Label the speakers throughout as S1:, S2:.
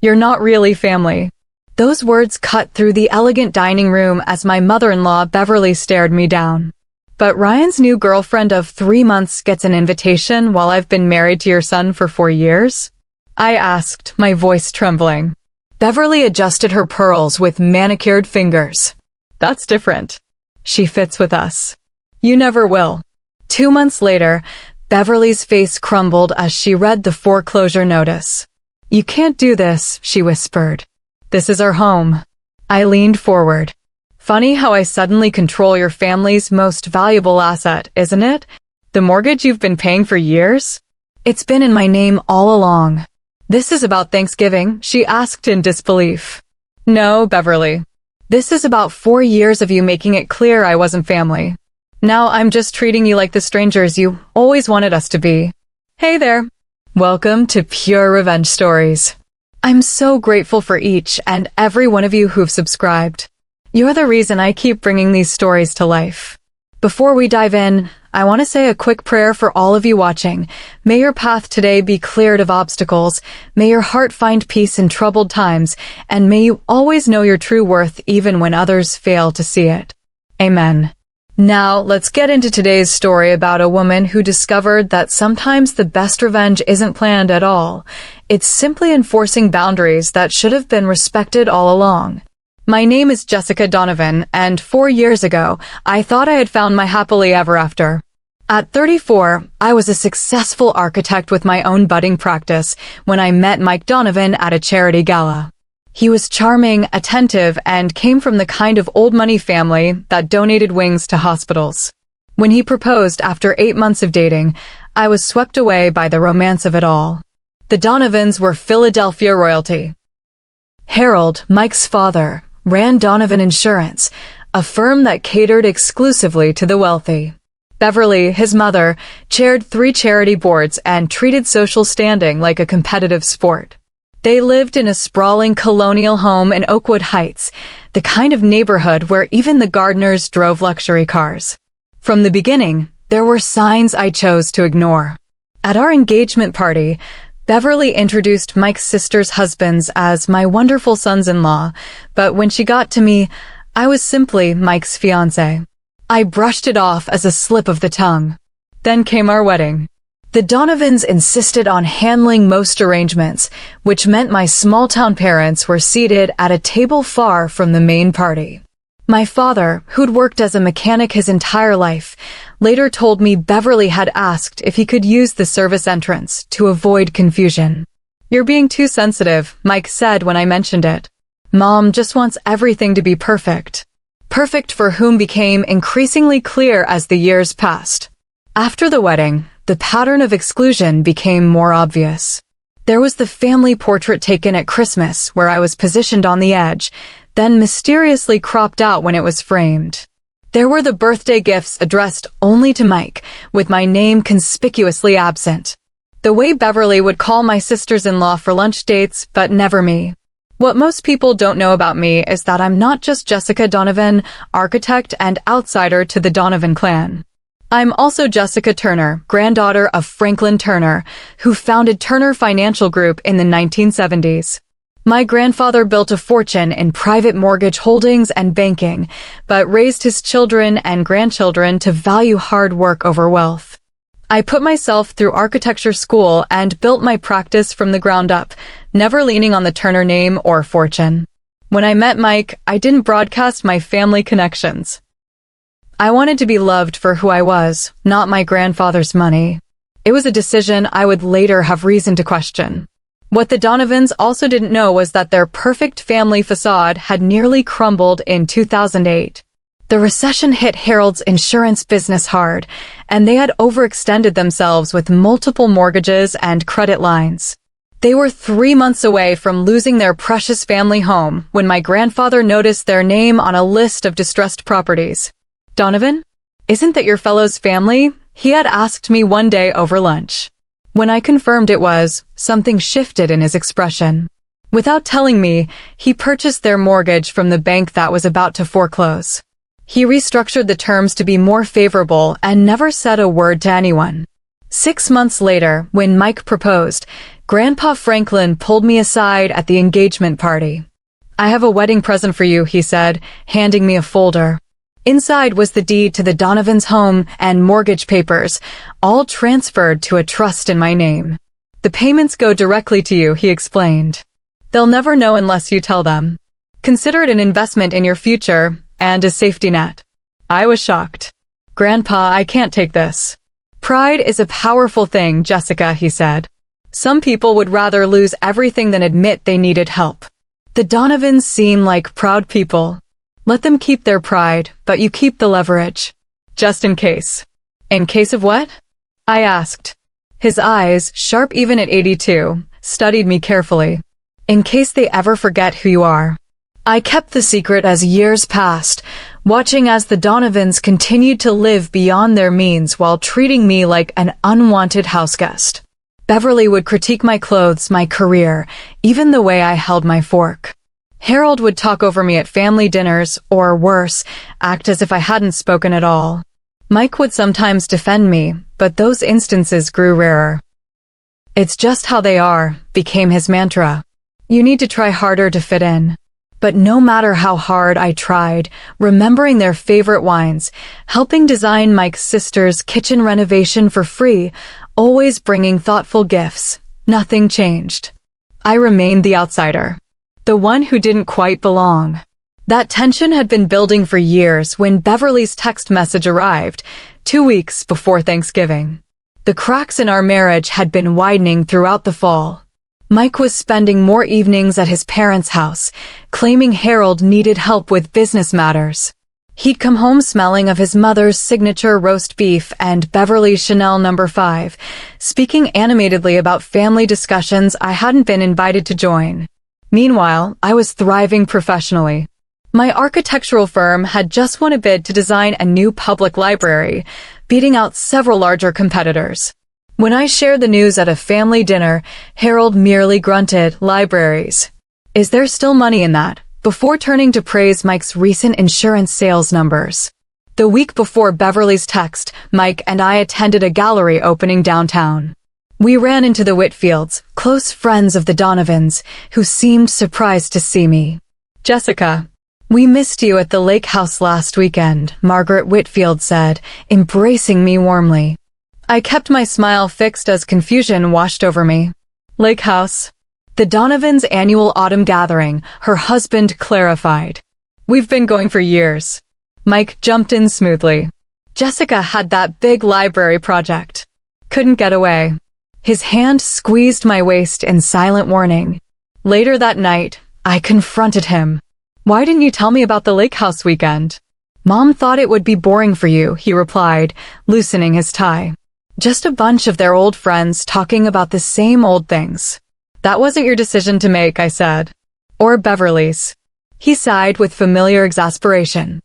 S1: You're not really family." Those words cut through the elegant dining room as my mother-in-law Beverly stared me down. "But Ryan's new girlfriend of 3 months gets an invitation while I've been married to your son for 4 years?" I asked, my voice trembling. Beverly adjusted her pearls with manicured fingers. "That's different. She fits with us. You never will." 2 months later, Beverly's face crumbled as she read the foreclosure notice. "You can't do this," she whispered. "This is our home." I leaned forward. "Funny how I suddenly control your family's most valuable asset, isn't it? The mortgage you've been paying for years? It's been in my name all along." "This is about Thanksgiving?" she asked in disbelief. "No, Beverly. This is about 4 years of you making it clear I wasn't family. Now I'm just treating you like the strangers you always wanted us to be." Hey there. Welcome to Pure Revenge Stories. I'm so grateful for each and every one of you who've subscribed. You're the reason I keep bringing these stories to life. Before we dive in, I want to say a quick prayer for all of you watching. May your path today be cleared of obstacles, may your heart find peace in troubled times, and may you always know your true worth even when others fail to see it. Amen. Now, let's get into today's story about a woman who discovered that sometimes the best revenge isn't planned at all. It's simply enforcing boundaries that should have been respected all along. My name is Jessica Donovan, and 4 years ago, I thought I had found my happily ever after. At 34, I was a successful architect with my own budding practice when I met Mike Donovan at a charity gala. He was charming, attentive, and came from the kind of old money family that donated wings to hospitals. When he proposed after 8 months of dating, I was swept away by the romance of it all. The Donovans were Philadelphia royalty. Harold, Mike's father, ran Donovan Insurance, a firm that catered exclusively to the wealthy. Beverly, his mother, chaired 3 charity boards and treated social standing like a competitive sport. They lived in a sprawling colonial home in Oakwood Heights, the kind of neighborhood where even the gardeners drove luxury cars. From the beginning, there were signs I chose to ignore. At our engagement party, Beverly introduced Mike's sister's husbands as my wonderful sons-in-law, but when she got to me, I was simply Mike's fiancé. I brushed it off as a slip of the tongue. Then came our wedding. The Donovans insisted on handling most arrangements, which meant my small-town parents were seated at a table far from the main party. My father, who'd worked as a mechanic his entire life, later told me Beverly had asked if he could use the service entrance to avoid confusion. "You're being too sensitive," Mike said when I mentioned it. "Mom just wants everything to be perfect." Perfect for whom became increasingly clear as the years passed. After the wedding, the pattern of exclusion became more obvious. There was the family portrait taken at Christmas where I was positioned on the edge, then mysteriously cropped out when it was framed. There were the birthday gifts addressed only to Mike, with my name conspicuously absent. The way Beverly would call my sisters-in-law for lunch dates, but never me. What most people don't know about me is that I'm not just Jessica Donovan, architect and outsider to the Donovan clan. I'm also Jessica Turner, granddaughter of Franklin Turner, who founded Turner Financial Group in the 1970s. My grandfather built a fortune in private mortgage holdings and banking, but raised his children and grandchildren to value hard work over wealth. I put myself through architecture school and built my practice from the ground up, never leaning on the Turner name or fortune. When I met Mike, I didn't broadcast my family connections. I wanted to be loved for who I was, not my grandfather's money. It was a decision I would later have reason to question. What the Donovans also didn't know was that their perfect family facade had nearly crumbled in 2008. The recession hit Harold's insurance business hard, and they had overextended themselves with multiple mortgages and credit lines. They were 3 months away from losing their precious family home when my grandfather noticed their name on a list of distressed properties. "Donovan? Isn't that your fellow's family?" he had asked me one day over lunch. When I confirmed it was, something shifted in his expression. Without telling me, he purchased their mortgage from the bank that was about to foreclose. He restructured the terms to be more favorable and never said a word to anyone. 6 months later, when Mike proposed, Grandpa Franklin pulled me aside at the engagement party. "I have a wedding present for you," he said, handing me a folder. Inside was the deed to the Donovans' home and mortgage papers, all transferred to a trust in my name. "The payments go directly to you," he explained. "They'll never know unless you tell them. Consider it an investment in your future and a safety net." I was shocked. "Grandpa, I can't take this." "Pride is a powerful thing, Jessica," he said. "Some people would rather lose everything than admit they needed help. The Donovans seem like proud people. Let them keep their pride, but you keep the leverage. Just in case." "In case of what?" I asked. His eyes, sharp even at 82, studied me carefully. "In case they ever forget who you are." I kept the secret as years passed, watching as the Donovans continued to live beyond their means while treating me like an unwanted houseguest. Beverly would critique my clothes, my career, even the way I held my fork. Harold would talk over me at family dinners, or worse, act as if I hadn't spoken at all. Mike would sometimes defend me, but those instances grew rarer. "It's just how they are," became his mantra. "You need to try harder to fit in." But no matter how hard I tried, remembering their favorite wines, helping design Mike's sister's kitchen renovation for free, always bringing thoughtful gifts, nothing changed. I remained the outsider, the one who didn't quite belong. That tension had been building for years when Beverly's text message arrived, 2 weeks before Thanksgiving. The cracks in our marriage had been widening throughout the fall. Mike was spending more evenings at his parents' house, claiming Harold needed help with business matters. He'd come home smelling of his mother's signature roast beef and Beverly's Chanel No. 5, speaking animatedly about family discussions I hadn't been invited to join. Meanwhile, I was thriving professionally. My architectural firm had just won a bid to design a new public library, beating out several larger competitors. When I shared the news at a family dinner, Harold merely grunted, "Libraries. Is there still money in that?" before turning to praise Mike's recent insurance sales numbers. The week before Beverly's text, Mike and I attended a gallery opening downtown. We ran into the Whitfields, close friends of the Donovans, who seemed surprised to see me. "Jessica, we missed you at the lake house last weekend," Margaret Whitfield said, embracing me warmly. I kept my smile fixed as confusion washed over me. "Lake house?" "The Donovans' annual autumn gathering," her husband clarified. "We've been going for years." Mike jumped in smoothly. "Jessica had that big library project. Couldn't get away." His hand squeezed my waist in silent warning. Later that night, I confronted him. "Why didn't you tell me about the lake house weekend?" "Mom thought it would be boring for you," he replied, loosening his tie. "Just a bunch of their old friends talking about the same old things." "That wasn't your decision to make," I said. "Or Beverly's." He sighed with familiar exasperation.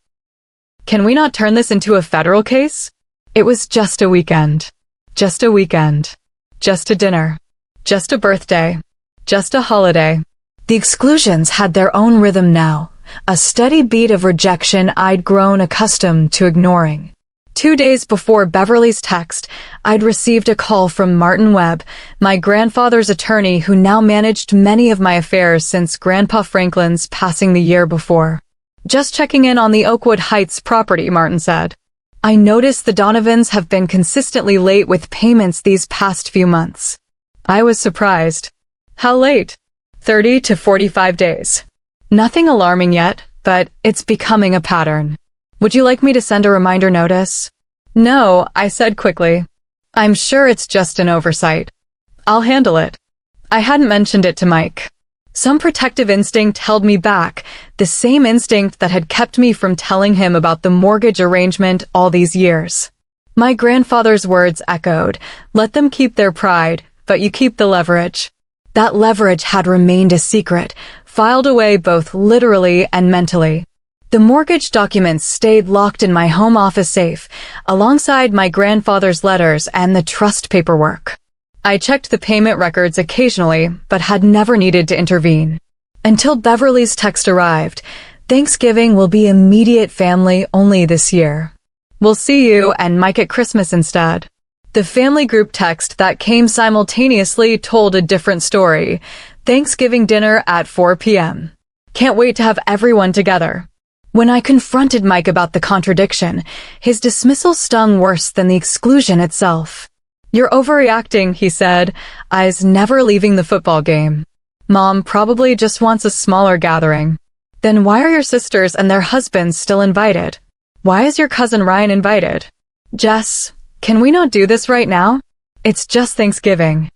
S1: "Can we not turn this into a federal case?" It was just a weekend. Just a weekend. Just a dinner. Just a birthday. Just a holiday. The exclusions had their own rhythm now, a steady beat of rejection I'd grown accustomed to ignoring. 2 days before Beverly's text, I'd received a call from Martin Webb, my grandfather's attorney who now managed many of my affairs since Grandpa Franklin's passing the year before. "Just checking in on the Oakwood Heights property," Martin said. "I noticed the Donovans have been consistently late with payments these past few months." I was surprised. "How late?" 30 to 45 days. "Nothing alarming yet, but it's becoming a pattern. Would you like me to send a reminder notice?" "No," I said quickly. "I'm sure it's just an oversight. I'll handle it." I hadn't mentioned it to Mike. Some protective instinct held me back, the same instinct that had kept me from telling him about the mortgage arrangement all these years. My grandfather's words echoed, "Let them keep their pride, but you keep the leverage." That leverage had remained a secret, filed away both literally and mentally. The mortgage documents stayed locked in my home office safe, alongside my grandfather's letters and the trust paperwork. I checked the payment records occasionally, but had never needed to intervene. Until Beverly's text arrived, "Thanksgiving will be immediate family only this year. We'll see you and Mike at Christmas instead." The family group text that came simultaneously told a different story. Thanksgiving dinner at 4 p.m. Can't wait to have everyone together. When I confronted Mike about the contradiction, his dismissal stung worse than the exclusion itself. You're overreacting, he said, eyes never leaving the football game. Mom probably just wants a smaller gathering. Then why are your sisters and their husbands still invited? Why is your cousin Ryan invited? Jess, can we not do this right now? It's just Thanksgiving.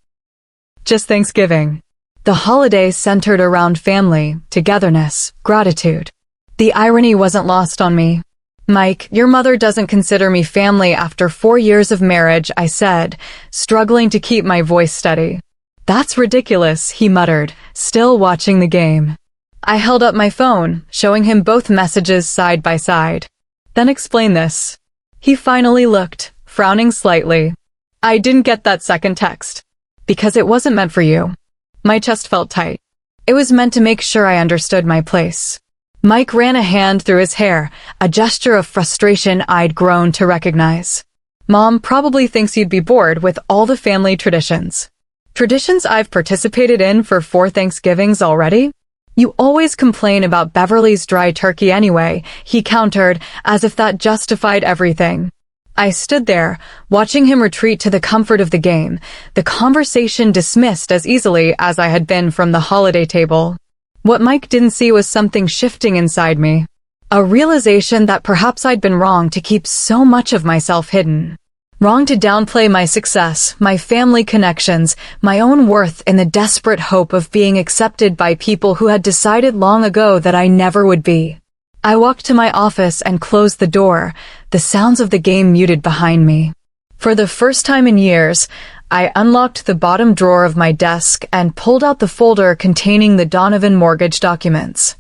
S1: Just Thanksgiving. The holiday centered around family, togetherness, gratitude. The irony wasn't lost on me. Mike, your mother doesn't consider me family after 4 years of marriage, I said, struggling to keep my voice steady. That's ridiculous, he muttered, still watching the game. I held up my phone, showing him both messages side by side. Then explain this. He finally looked, frowning slightly. I didn't get that second text. Because it wasn't meant for you. My chest felt tight. It was meant to make sure I understood my place. Mike ran a hand through his hair, a gesture of frustration I'd grown to recognize. Mom probably thinks you'd be bored with all the family traditions. Traditions I've participated in for 4 Thanksgivings already? You always complain about Beverly's dry turkey anyway, he countered, as if that justified everything. I stood there, watching him retreat to the comfort of the game, the conversation dismissed as easily as I had been from the holiday table. What Mike didn't see was something shifting inside me. A realization that perhaps I'd been wrong to keep so much of myself hidden. Wrong to downplay my success, my family connections, my own worth in the desperate hope of being accepted by people who had decided long ago that I never would be. I walked to my office and closed the door, the sounds of the game muted behind me. For the first time in years, I unlocked the bottom drawer of my desk and pulled out the folder containing the Donovan mortgage documents.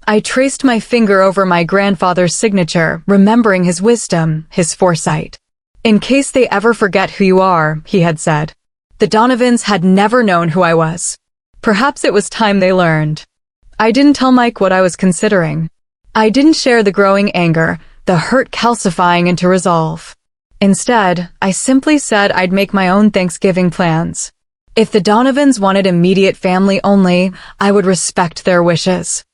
S1: I traced my finger over my grandfather's signature, remembering his wisdom, his foresight. In case they ever forget who you are, he had said. The Donovans had never known who I was. Perhaps it was time they learned. I didn't tell Mike what I was considering. I didn't share the growing anger, the hurt calcifying into resolve. Instead, I simply said I'd make my own Thanksgiving plans. If the Donovans wanted immediate family only, I would respect their wishes.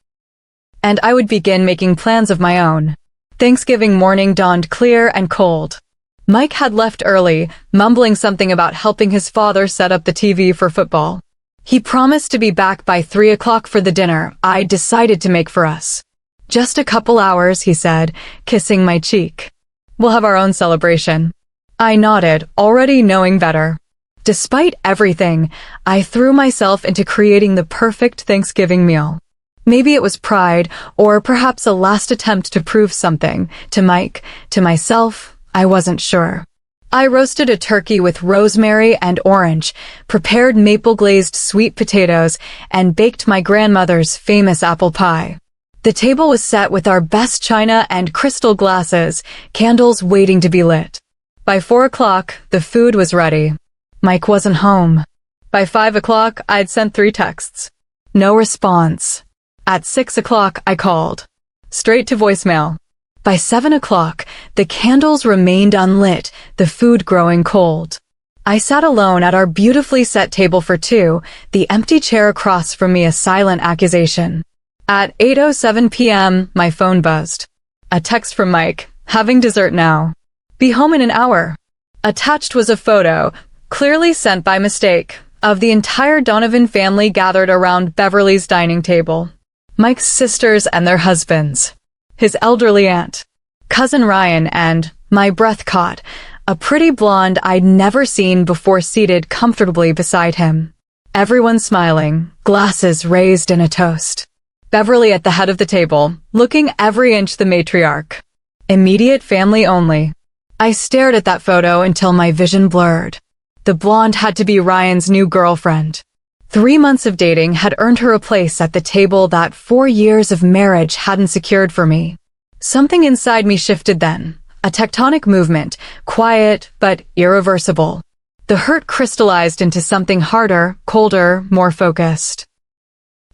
S1: And I would begin making plans of my own. Thanksgiving morning dawned clear and cold. Mike had left early, mumbling something about helping his father set up the TV for football. He promised to be back by 3 o'clock for the dinner I'd decided to make for us. Just a couple hours, he said, kissing my cheek. We'll have our own celebration. I nodded, already knowing better. Despite everything, I threw myself into creating the perfect Thanksgiving meal. Maybe it was pride, or perhaps a last attempt to prove something, to Mike, to myself, I wasn't sure. I roasted a turkey with rosemary and orange, prepared maple-glazed sweet potatoes, and baked my grandmother's famous apple pie. The table was set with our best china and crystal glasses, candles waiting to be lit. By 4 o'clock, the food was ready. Mike wasn't home. By 5 o'clock, I'd sent 3 texts. No response. At 6 o'clock, I called. Straight to voicemail. By 7 o'clock, the candles remained unlit, the food growing cold. I sat alone at our beautifully set table for 2, the empty chair across from me a silent accusation. At 8:07 p.m., my phone buzzed. A text from Mike, having dessert now. Be home in an hour. Attached was a photo, clearly sent by mistake, of the entire Donovan family gathered around Beverly's dining table. Mike's sisters and their husbands. His elderly aunt. Cousin Ryan and, my breath caught, a pretty blonde I'd never seen before seated comfortably beside him. Everyone smiling, glasses raised in a toast. Beverly at the head of the table, looking every inch the matriarch. Immediate family only. I stared at that photo until my vision blurred. The blonde had to be Ryan's new girlfriend. 3 months of dating had earned her a place at the table that 4 years of marriage hadn't secured for me. Something inside me shifted then. A tectonic movement, quiet but irreversible. The hurt crystallized into something harder, colder, more focused.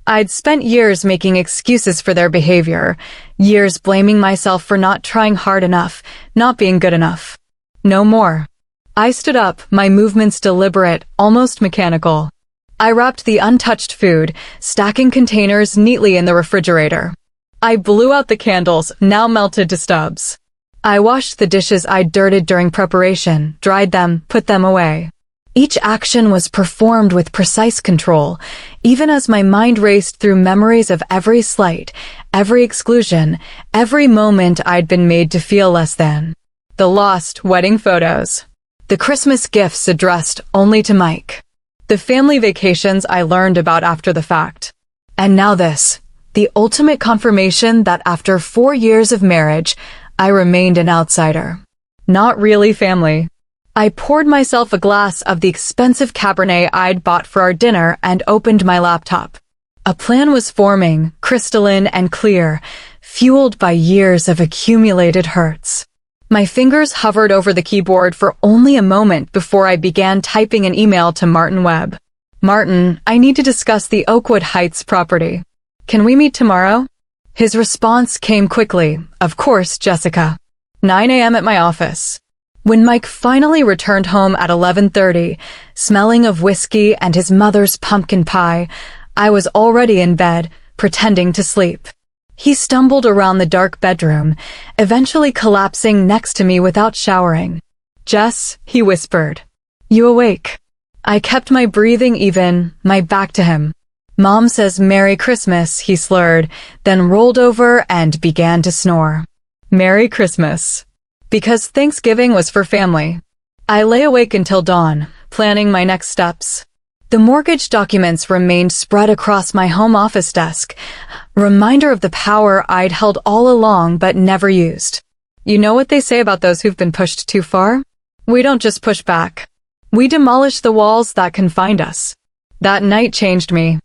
S1: I'd spent years making excuses for their behavior, years blaming myself for not trying hard enough, not being good enough. No more. I stood up, my movements deliberate, almost mechanical. I wrapped the untouched food, stacking containers neatly in the refrigerator. I blew out the candles, now melted to stubs. I washed the dishes I'd dirted during preparation, dried them, put them away. Each action was performed with precise control, even as my mind raced through memories of every slight, every exclusion, every moment I'd been made to feel less than. The lost wedding photos. The Christmas gifts addressed only to Mike. The family vacations I learned about after the fact. And now this, the ultimate confirmation that after 4 years of marriage, I remained an outsider. Not really family. I poured myself a glass of the expensive Cabernet I'd bought for our dinner and opened my laptop. A plan was forming, crystalline and clear, fueled by years of accumulated hurts. My fingers hovered over the keyboard for only a moment before I began typing an email to Martin Webb. Martin, I need to discuss the Oakwood Heights property. Can we meet tomorrow? His response came quickly. Of course, Jessica. 9 a.m. at my office. When Mike finally returned home at 11:30, smelling of whiskey and his mother's pumpkin pie, I was already in bed, pretending to sleep. He stumbled around the dark bedroom, eventually collapsing next to me without showering. Jess, he whispered. You awake? I kept my breathing even, my back to him. Mom says Merry Christmas, he slurred, then rolled over and began to snore. Merry Christmas. Because Thanksgiving was for family. I lay awake until dawn, planning my next steps. The mortgage documents remained spread across my home office desk, reminder of the power I'd held all along but never used. You know what they say about those who've been pushed too far? We don't just push back. We demolish the walls that confined us. That night changed me.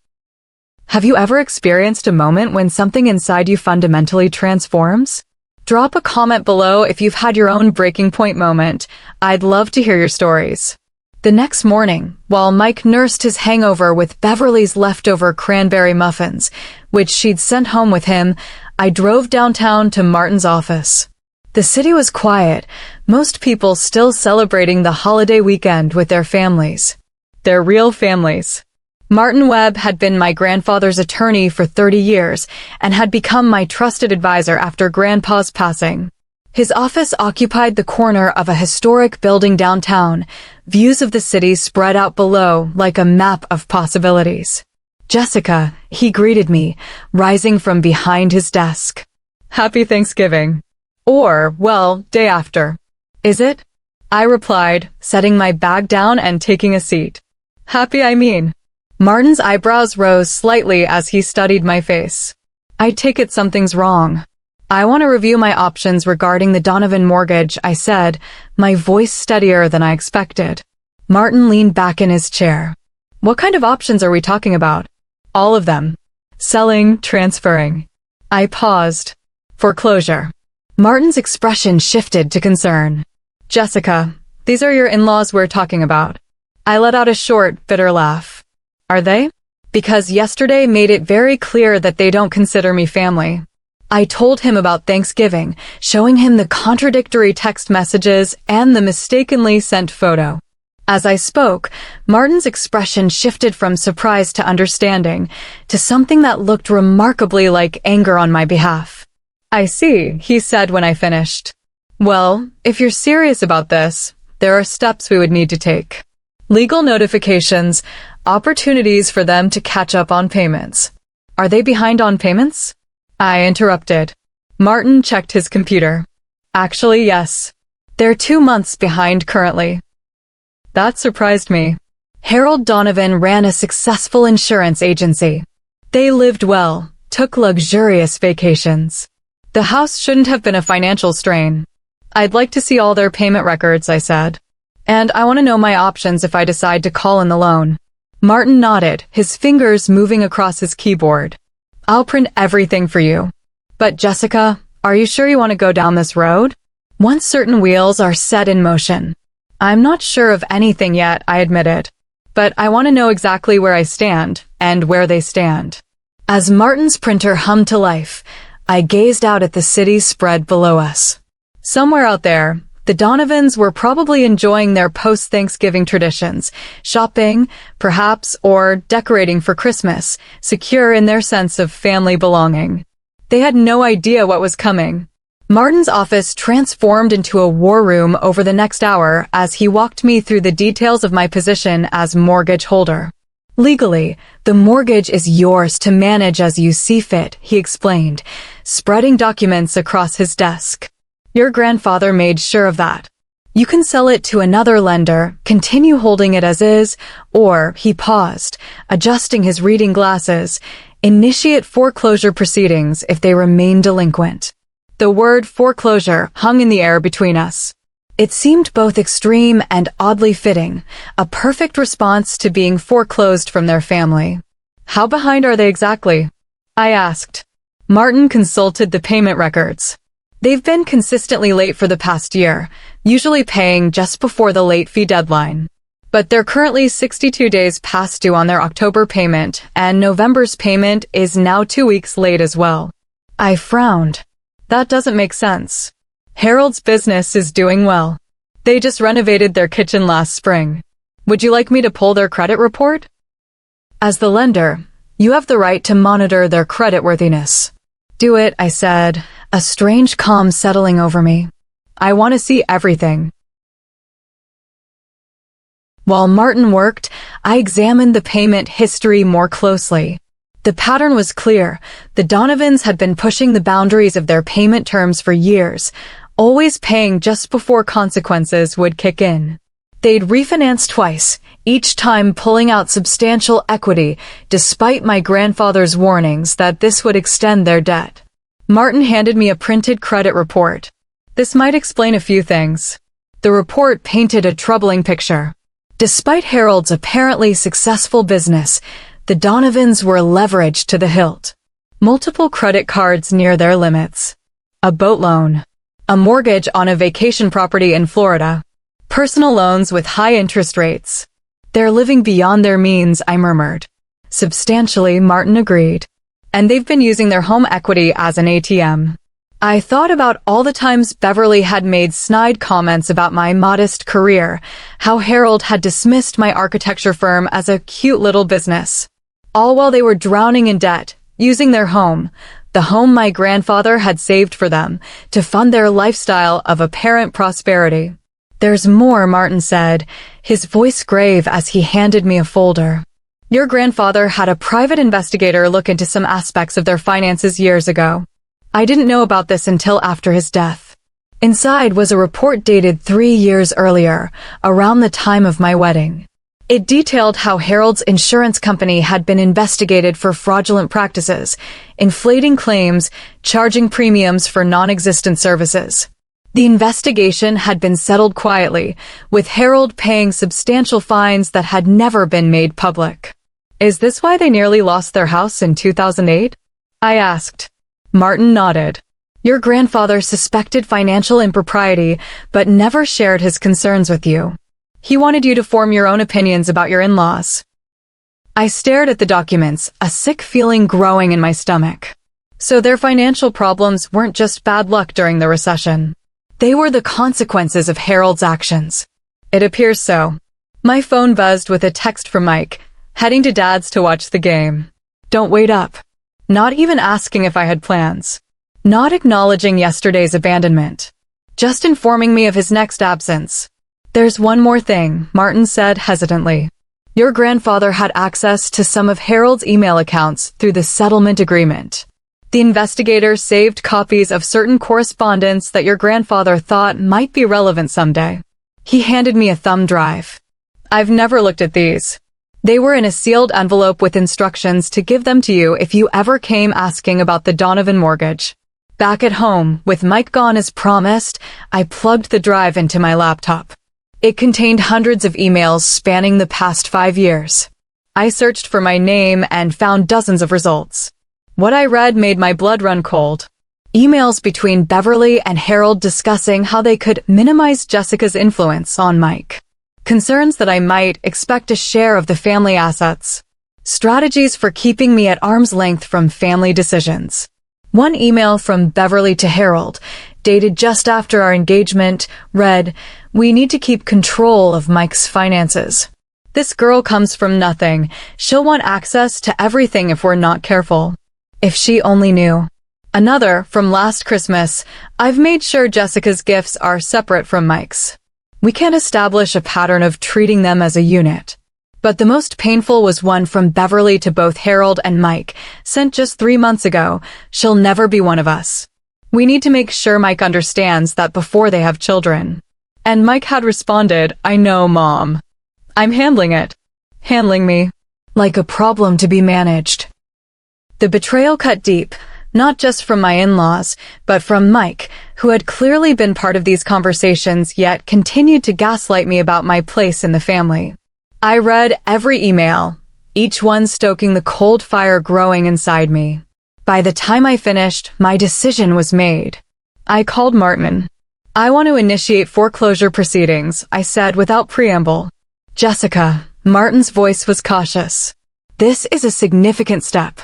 S1: Have you ever experienced a moment when something inside you fundamentally transforms? Drop a comment below if you've had your own breaking point moment. I'd love to hear your stories. The next morning, while Mike nursed his hangover with Beverly's leftover cranberry muffins, which she'd sent home with him, I drove downtown to Martin's office. The city was quiet, most people still celebrating the holiday weekend with their families. Their real families. Martin Webb had been my grandfather's attorney for 30 years and had become my trusted advisor after Grandpa's passing. His office occupied the corner of a historic building downtown, views of the city spread out below like a map of possibilities. Jessica, he greeted me, rising from behind his desk. Happy Thanksgiving. Or, well, day after. Is it? I replied, setting my bag down and taking a seat. Happy, I mean. Martin's eyebrows rose slightly as he studied my face. I take it something's wrong. I want to review my options regarding the Donovan mortgage, I said, my voice steadier than I expected. Martin leaned back in his chair. What kind of options are we talking about? All of them. Selling, transferring. I paused. Foreclosure. Martin's expression shifted to concern. Jessica, these are your in-laws we're talking about. I let out a short, bitter laugh. Are they? Because yesterday made it very clear that they don't consider me family. I told him about Thanksgiving, showing him the contradictory text messages and the mistakenly sent photo. As I spoke, Martin's expression shifted from surprise to understanding, to something that looked remarkably like anger on my behalf. I see, he said when I finished. Well, if you're serious about this, there are steps we would need to take. Legal notifications, opportunities for them to catch up on payments. Are they behind on payments? I interrupted. Martin checked his computer. Actually, yes. They're 2 months behind currently. That surprised me. Harold Donovan ran a successful insurance agency. They lived well, took luxurious vacations. The house shouldn't have been a financial strain. I'd like to see all their payment records, I said. And I want to know my options if I decide to call in the loan. Martin nodded, his fingers moving across his keyboard. I'll print everything for you. But Jessica, are you sure you want to go down this road? Once certain wheels are set in motion. I'm not sure of anything yet, I admitted. But I want to know exactly where I stand, and where they stand. As Martin's printer hummed to life, I gazed out at the city spread below us. Somewhere out there, The Donovans were probably enjoying their post-Thanksgiving traditions, shopping, perhaps, or decorating for Christmas, secure in their sense of family belonging. They had no idea what was coming. Martin's office transformed into a war room over the next hour as he walked me through the details of my position as mortgage holder. Legally, the mortgage is yours to manage as you see fit, he explained, spreading documents across his desk. Your grandfather made sure of that. You can sell it to another lender, continue holding it as is, or, he paused, adjusting his reading glasses, initiate foreclosure proceedings if they remain delinquent. The word foreclosure hung in the air between us. It seemed both extreme and oddly fitting, a perfect response to being foreclosed from their family. How behind are they exactly? I asked. Martin consulted the payment records. They've been consistently late for the past year, usually paying just before the late fee deadline. But they're currently 62 days past due on their October payment, and November's payment is now 2 weeks late as well. I frowned. That doesn't make sense. Harold's business is doing well. They just renovated their kitchen last spring. Would you like me to pull their credit report? As the lender, you have the right to monitor their creditworthiness. Do it, I said, a strange calm settling over me. I want to see everything. While Martin worked, I examined the payment history more closely. The pattern was clear. The Donovans had been pushing the boundaries of their payment terms for years, always paying just before consequences would kick in. They'd refinanced twice, each time pulling out substantial equity, despite my grandfather's warnings that this would extend their debt. Martin handed me a printed credit report. This might explain a few things. The report painted a troubling picture. Despite Harold's apparently successful business, the Donovans were leveraged to the hilt. Multiple credit cards near their limits. A boat loan. A mortgage on a vacation property in Florida. Personal loans with high interest rates. They're living beyond their means, I murmured. Substantially, Martin agreed. And they've been using their home equity as an ATM. I thought about all the times Beverly had made snide comments about my modest career, how Harold had dismissed my architecture firm as a cute little business. All while they were drowning in debt, using their home, the home my grandfather had saved for them, to fund their lifestyle of apparent prosperity. There's more, Martin said, his voice grave as he handed me a folder. Your grandfather had a private investigator look into some aspects of their finances years ago. I didn't know about this until after his death. Inside was a report dated 3 years earlier, around the time of my wedding. It detailed how Harold's insurance company had been investigated for fraudulent practices, inflating claims, charging premiums for non-existent services. The investigation had been settled quietly, with Harold paying substantial fines that had never been made public. Is this why they nearly lost their house in 2008? I asked. Martin nodded. Your grandfather suspected financial impropriety, but never shared his concerns with you. He wanted you to form your own opinions about your in-laws. I stared at the documents, a sick feeling growing in my stomach. So their financial problems weren't just bad luck during the recession. They were the consequences of Harold's actions. It appears so. My phone buzzed with a text from Mike, heading to Dad's to watch the game. Don't wait up. Not even asking if I had plans. Not acknowledging yesterday's abandonment. Just informing me of his next absence. There's one more thing, Martin said hesitantly. Your grandfather had access to some of Harold's email accounts through the settlement agreement. The investigator saved copies of certain correspondence that your grandfather thought might be relevant someday. He handed me a thumb drive. I've never looked at these. They were in a sealed envelope with instructions to give them to you if you ever came asking about the Donovan mortgage. Back at home, with Mike gone as promised, I plugged the drive into my laptop. It contained hundreds of emails spanning the past 5 years. I searched for my name and found dozens of results. What I read made my blood run cold. Emails between Beverly and Harold discussing how they could minimize Jessica's influence on Mike. Concerns that I might expect a share of the family assets. Strategies for keeping me at arm's length from family decisions. One email from Beverly to Harold, dated just after our engagement, read, "We need to keep control of Mike's finances. This girl comes from nothing. She'll want access to everything if we're not careful. If she only knew." Another, from last Christmas, "I've made sure Jessica's gifts are separate from Mike's. We can't establish a pattern of treating them as a unit." But the most painful was one from Beverly to both Harold and Mike, sent just 3 months ago. "She'll never be one of us. We need to make sure Mike understands that before they have children." And Mike had responded, "I know, Mom. I'm handling it." Handling me. Like a problem to be managed. The betrayal cut deep, not just from my in-laws, but from Mike, who had clearly been part of these conversations yet continued to gaslight me about my place in the family. I read every email, each one stoking the cold fire growing inside me. By the time I finished, my decision was made. I called Martin. "I want to initiate foreclosure proceedings," I said without preamble. "Jessica," Martin's voice was cautious. "This is a significant step.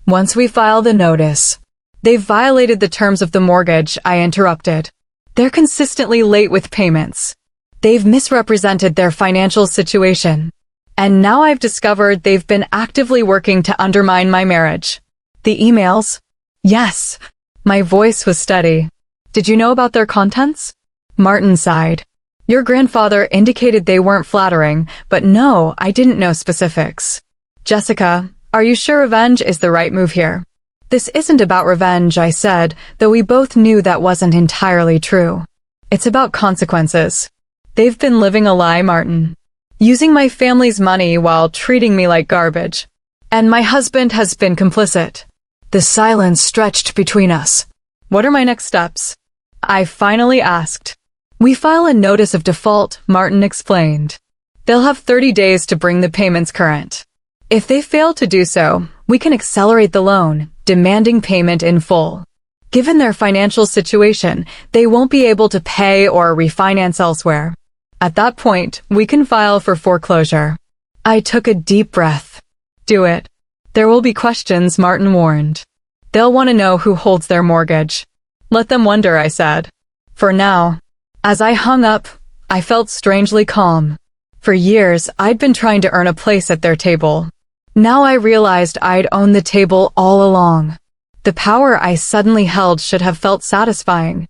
S1: Once we file the notice." "They've violated the terms of the mortgage," I interrupted. "They're consistently late with payments. They've misrepresented their financial situation. And now I've discovered they've been actively working to undermine my marriage." "The emails?" "Yes." My voice was steady. "Did you know about their contents?" Martin sighed. "Your grandfather indicated they weren't flattering, but no, I didn't know specifics." "Jessica, are you sure revenge is the right move here?" "This isn't about revenge," I said, though we both knew that wasn't entirely true. "It's about consequences. They've been living a lie, Martin. Using my family's money while treating me like garbage. And my husband has been complicit." The silence stretched between us. "What are my next steps?" I finally asked. "We file a notice of default," Martin explained. "They'll have 30 days to bring the payments current. If they fail to do so, we can accelerate the loan, demanding payment in full. Given their financial situation, they won't be able to pay or refinance elsewhere. At that point, we can file for foreclosure." I took a deep breath. "Do it." "There will be questions," Martin warned. "They'll want to know who holds their mortgage." "Let them wonder," I said. "For now." As I hung up, I felt strangely calm. For years, I'd been trying to earn a place at their table. Now I realized I'd owned the table all along. The power I suddenly held should have felt satisfying.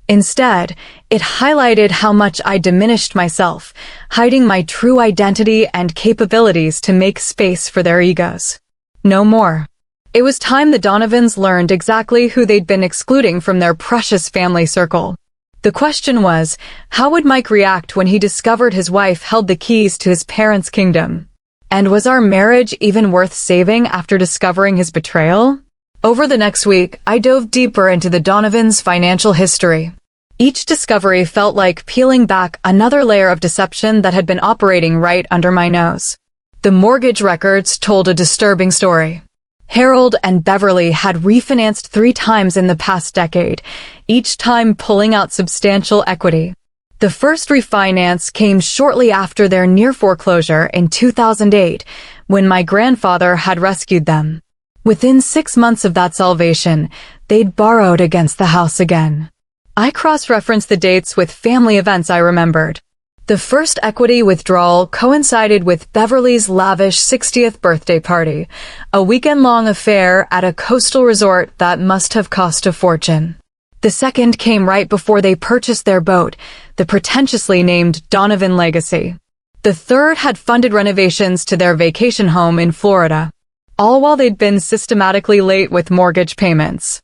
S1: Instead, it highlighted how much I diminished myself, hiding my true identity and capabilities to make space for their egos. No more. It was time the Donovans learned exactly who they'd been excluding from their precious family circle. The question was, how would Mike react when he discovered his wife held the keys to his parents' kingdom? And was our marriage even worth saving after discovering his betrayal? Over the next week, I dove deeper into the Donovans' financial history. Each discovery felt like peeling back another layer of deception that had been operating right under my nose. The mortgage records told a disturbing story. Harold and Beverly had refinanced 3 times in the past decade, each time pulling out substantial equity. The first refinance came shortly after their near foreclosure in 2008, when my grandfather had rescued them. Within 6 months of that salvation, they'd borrowed against the house again. I cross-referenced the dates with family events I remembered. The first equity withdrawal coincided with Beverly's lavish 60th birthday party, a weekend-long affair at a coastal resort that must have cost a fortune. The second came right before they purchased their boat, the pretentiously named Donovan Legacy. The third had funded renovations to their vacation home in Florida. All while they'd been systematically late with mortgage payments.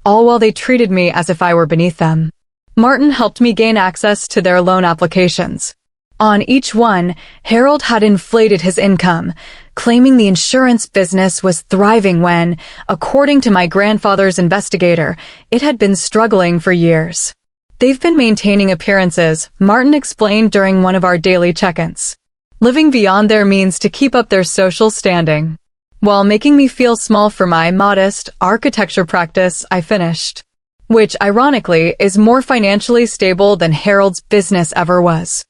S1: All while they treated me as if I were beneath them. Martin helped me gain access to their loan applications. On each one, Harold had inflated his income, claiming the insurance business was thriving when, according to my grandfather's investigator, it had been struggling for years. "They've been maintaining appearances," Martin explained during one of our daily check-ins. "Living beyond their means to keep up their social standing." While making me feel small for my modest architecture practice, I finished. Which, ironically, is more financially stable than Harold's business ever was.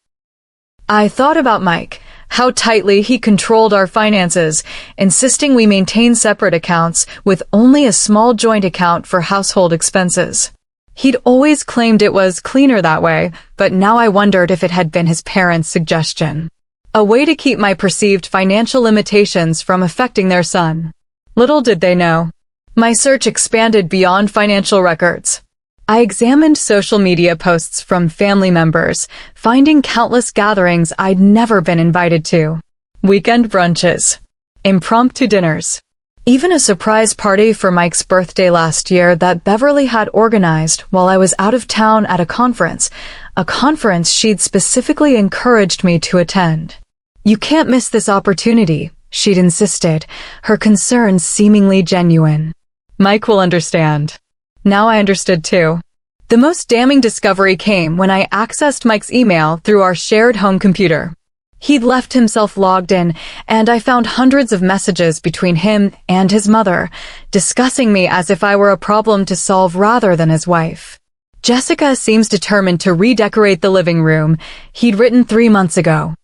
S1: I thought about Mike, how tightly he controlled our finances, insisting we maintain separate accounts with only a small joint account for household expenses. He'd always claimed it was cleaner that way, but now I wondered if it had been his parents' suggestion. A way to keep my perceived financial limitations from affecting their son. Little did they know. My search expanded beyond financial records. I examined social media posts from family members, finding countless gatherings I'd never been invited to. Weekend brunches. Impromptu dinners. Even a surprise party for Mike's birthday last year that Beverly had organized while I was out of town at a conference she'd specifically encouraged me to attend. You can't miss this opportunity, she'd insisted, her concerns seemingly genuine. Mike will understand. Now I understood too. The most damning discovery came when I accessed Mike's email through our shared home computer. He'd left himself logged in, and I found hundreds of messages between him and his mother, discussing me as if I were a problem to solve rather than his wife. Jessica seems determined to redecorate the living room, he'd written 3 months ago.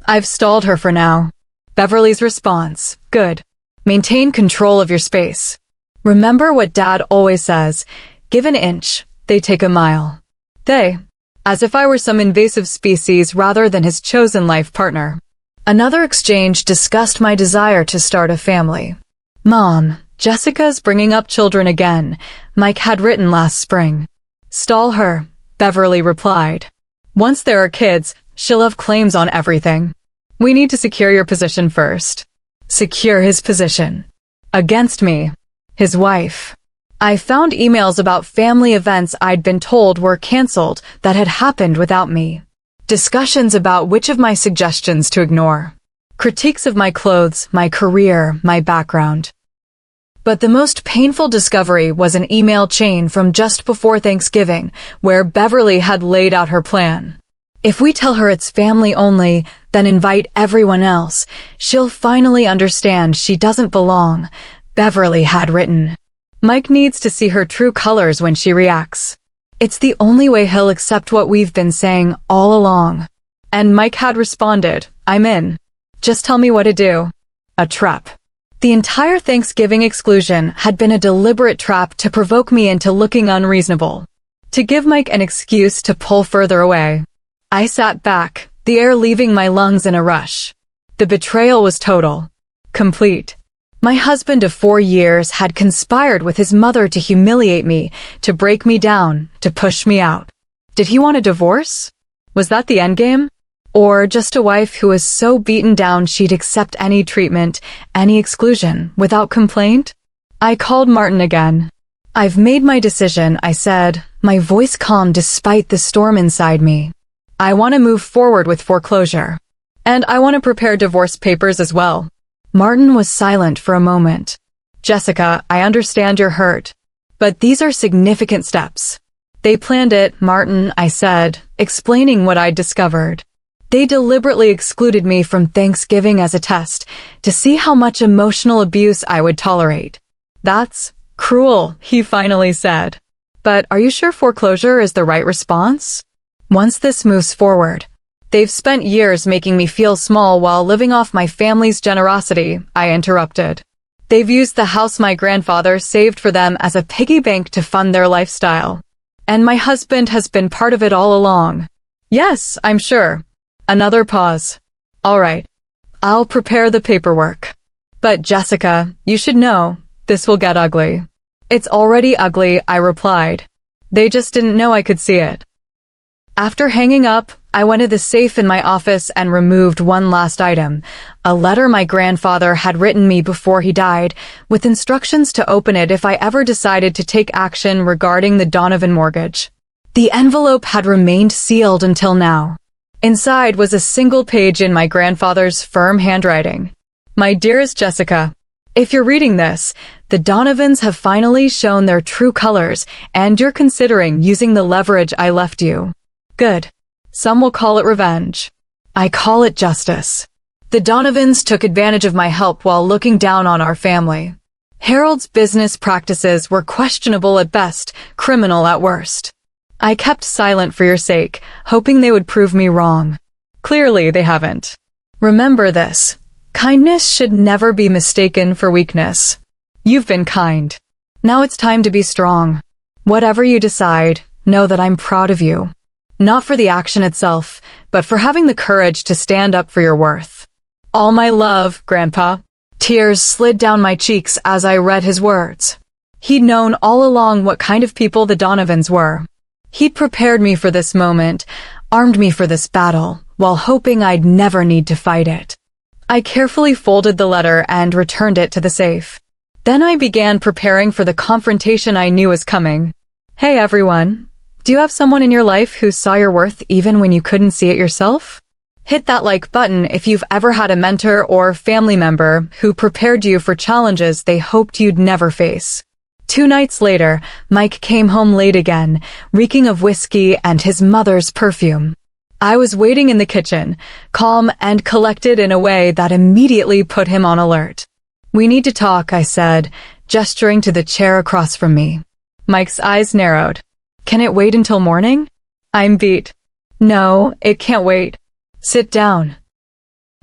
S1: I've stalled her for now. Beverly's response, good. Maintain control of your space. Remember what Dad always says, give an inch, they take a mile. As if I were some invasive species rather than his chosen life partner. Another exchange discussed my desire to start a family. Mom, Jessica's bringing up children again, Mike had written last spring. Stall her, Beverly replied. Once there are kids, she'll have claims on everything. We need to secure your position first. Secure his position. Against me. His wife. I found emails about family events I'd been told were canceled that had happened without me. Discussions about which of my suggestions to ignore. Critiques of my clothes, my career, my background. But the most painful discovery was an email chain from just before Thanksgiving, where Beverly had laid out her plan. If we tell her it's family only, then invite everyone else, she'll finally understand she doesn't belong, Beverly had written. Mike needs to see her true colors when she reacts. It's the only way he'll accept what we've been saying all along. And Mike had responded, I'm in. Just tell me what to do. A trap. The entire Thanksgiving exclusion had been a deliberate trap to provoke me into looking unreasonable. To give Mike an excuse to pull further away. I sat back, the air leaving my lungs in a rush. The betrayal was total. Complete. My husband of 4 years had conspired with his mother to humiliate me, to break me down, to push me out. Did he want a divorce? Was that the endgame? Or just a wife who was so beaten down she'd accept any treatment, any exclusion, without complaint? I called Martin again. I've made my decision, I said, my voice calm despite the storm inside me. I want to move forward with foreclosure. And I want to prepare divorce papers as well. Martin was silent for a moment. Jessica, I understand you're hurt. But these are significant steps. They planned it, Martin, I said, explaining what I'd discovered. They deliberately excluded me from Thanksgiving as a test, to see how much emotional abuse I would tolerate. That's cruel, he finally said. But are you sure foreclosure is the right response? Once this moves forward, they've spent years making me feel small while living off my family's generosity, I interrupted. They've used the house my grandfather saved for them as a piggy bank to fund their lifestyle. And my husband has been part of it all along. Yes, I'm sure. Another pause. All right. I'll prepare the paperwork. But Jessica, you should know, this will get ugly. It's already ugly, I replied. They just didn't know I could see it. After hanging up, I went to the safe in my office and removed one last item, a letter my grandfather had written me before he died, with instructions to open it if I ever decided to take action regarding the Donovan mortgage. The envelope had remained sealed until now. Inside was a single page in my grandfather's firm handwriting. My dearest Jessica, if you're reading this, the Donovans have finally shown their true colors, and you're considering using the leverage I left you. Good. Some will call it revenge. I call it justice. The Donovans took advantage of my help while looking down on our family. Harold's business practices were questionable at best, criminal at worst. I kept silent for your sake, hoping they would prove me wrong. Clearly, they haven't. Remember this. Kindness should never be mistaken for weakness. You've been kind. Now it's time to be strong. Whatever you decide, know that I'm proud of you. Not for the action itself, but for having the courage to stand up for your worth. All my love, Grandpa. Tears slid down my cheeks as I read his words. He'd known all along what kind of people the Donovans were. He'd prepared me for this moment, armed me for this battle, while hoping I'd never need to fight it. I carefully folded the letter and returned it to the safe. Then I began preparing for the confrontation I knew was coming. Hey everyone, do you have someone in your life who saw your worth even when you couldn't see it yourself? Hit that like button if you've ever had a mentor or family member who prepared you for challenges they hoped you'd never face. 2 nights later, Mike came home late again, reeking of whiskey and his mother's perfume. I was waiting in the kitchen, calm and collected in a way that immediately put him on alert. We need to talk, I said, gesturing to the chair across from me. Mike's eyes narrowed. Can it wait until morning? I'm beat. No, it can't wait. Sit down.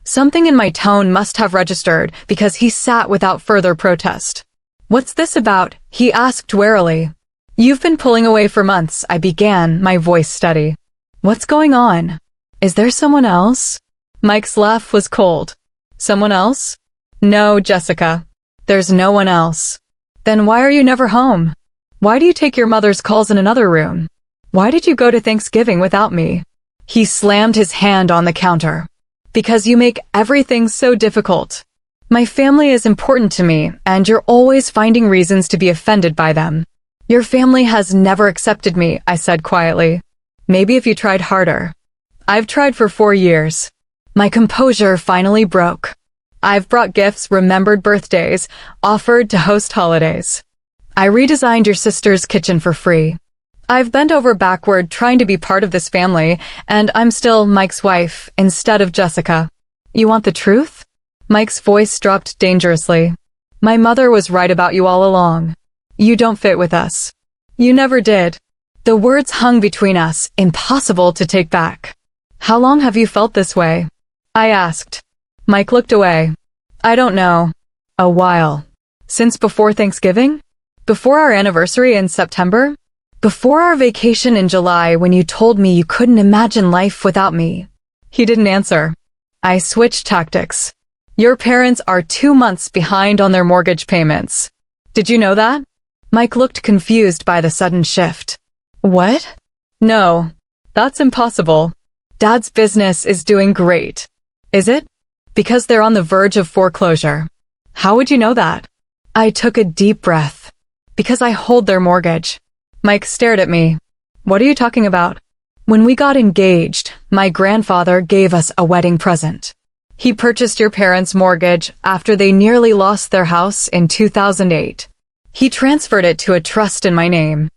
S1: Something in my tone must have registered because he sat without further protest. What's this about? He asked warily. You've been pulling away for months, I began, my voice steady. What's going on? Is there someone else? Mike's laugh was cold. Someone else? No, Jessica. There's no one else. Then why are you never home? Why do you take your mother's calls in another room? Why did you go to Thanksgiving without me? He slammed his hand on the counter. Because you make everything so difficult. My family is important to me, and you're always finding reasons to be offended by them. Your family has never accepted me, I said quietly. Maybe if you tried harder. I've tried for 4 years. My composure finally broke. I've brought gifts, remembered birthdays, offered to host holidays. I redesigned your sister's kitchen for free. I've bent over backward trying to be part of this family, and I'm still Mike's wife instead of Jessica. You want the truth? Mike's voice dropped dangerously. My mother was right about you all along. You don't fit with us. You never did. The words hung between us, impossible to take back. How long have you felt this way? I asked. Mike looked away. I don't know. A while. Since before Thanksgiving? Before our anniversary in September? Before our vacation in July when you told me you couldn't imagine life without me? He didn't answer. I switched tactics. Your parents are 2 months behind on their mortgage payments. Did you know that? Mike looked confused by the sudden shift. What? No, that's impossible. Dad's business is doing great. Is it? Because they're on the verge of foreclosure. How would you know that? I took a deep breath. Because I hold their mortgage. Mike stared at me. What are you talking about? When we got engaged, my grandfather gave us a wedding present. He purchased your parents' mortgage after they nearly lost their house in 2008. He transferred it to a trust in my name.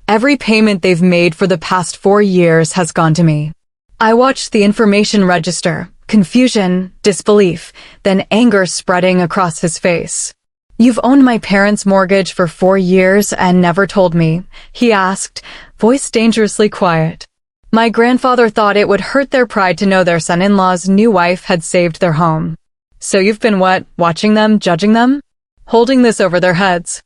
S1: Every payment they've made for the past 4 years has gone to me. I watched the information register, confusion, disbelief, then anger spreading across his face. You've owned my parents' mortgage for 4 years and never told me, he asked, voice dangerously quiet. My grandfather thought it would hurt their pride to know their son-in-law's new wife had saved their home. So you've been what, watching them, judging them? Holding this over their heads.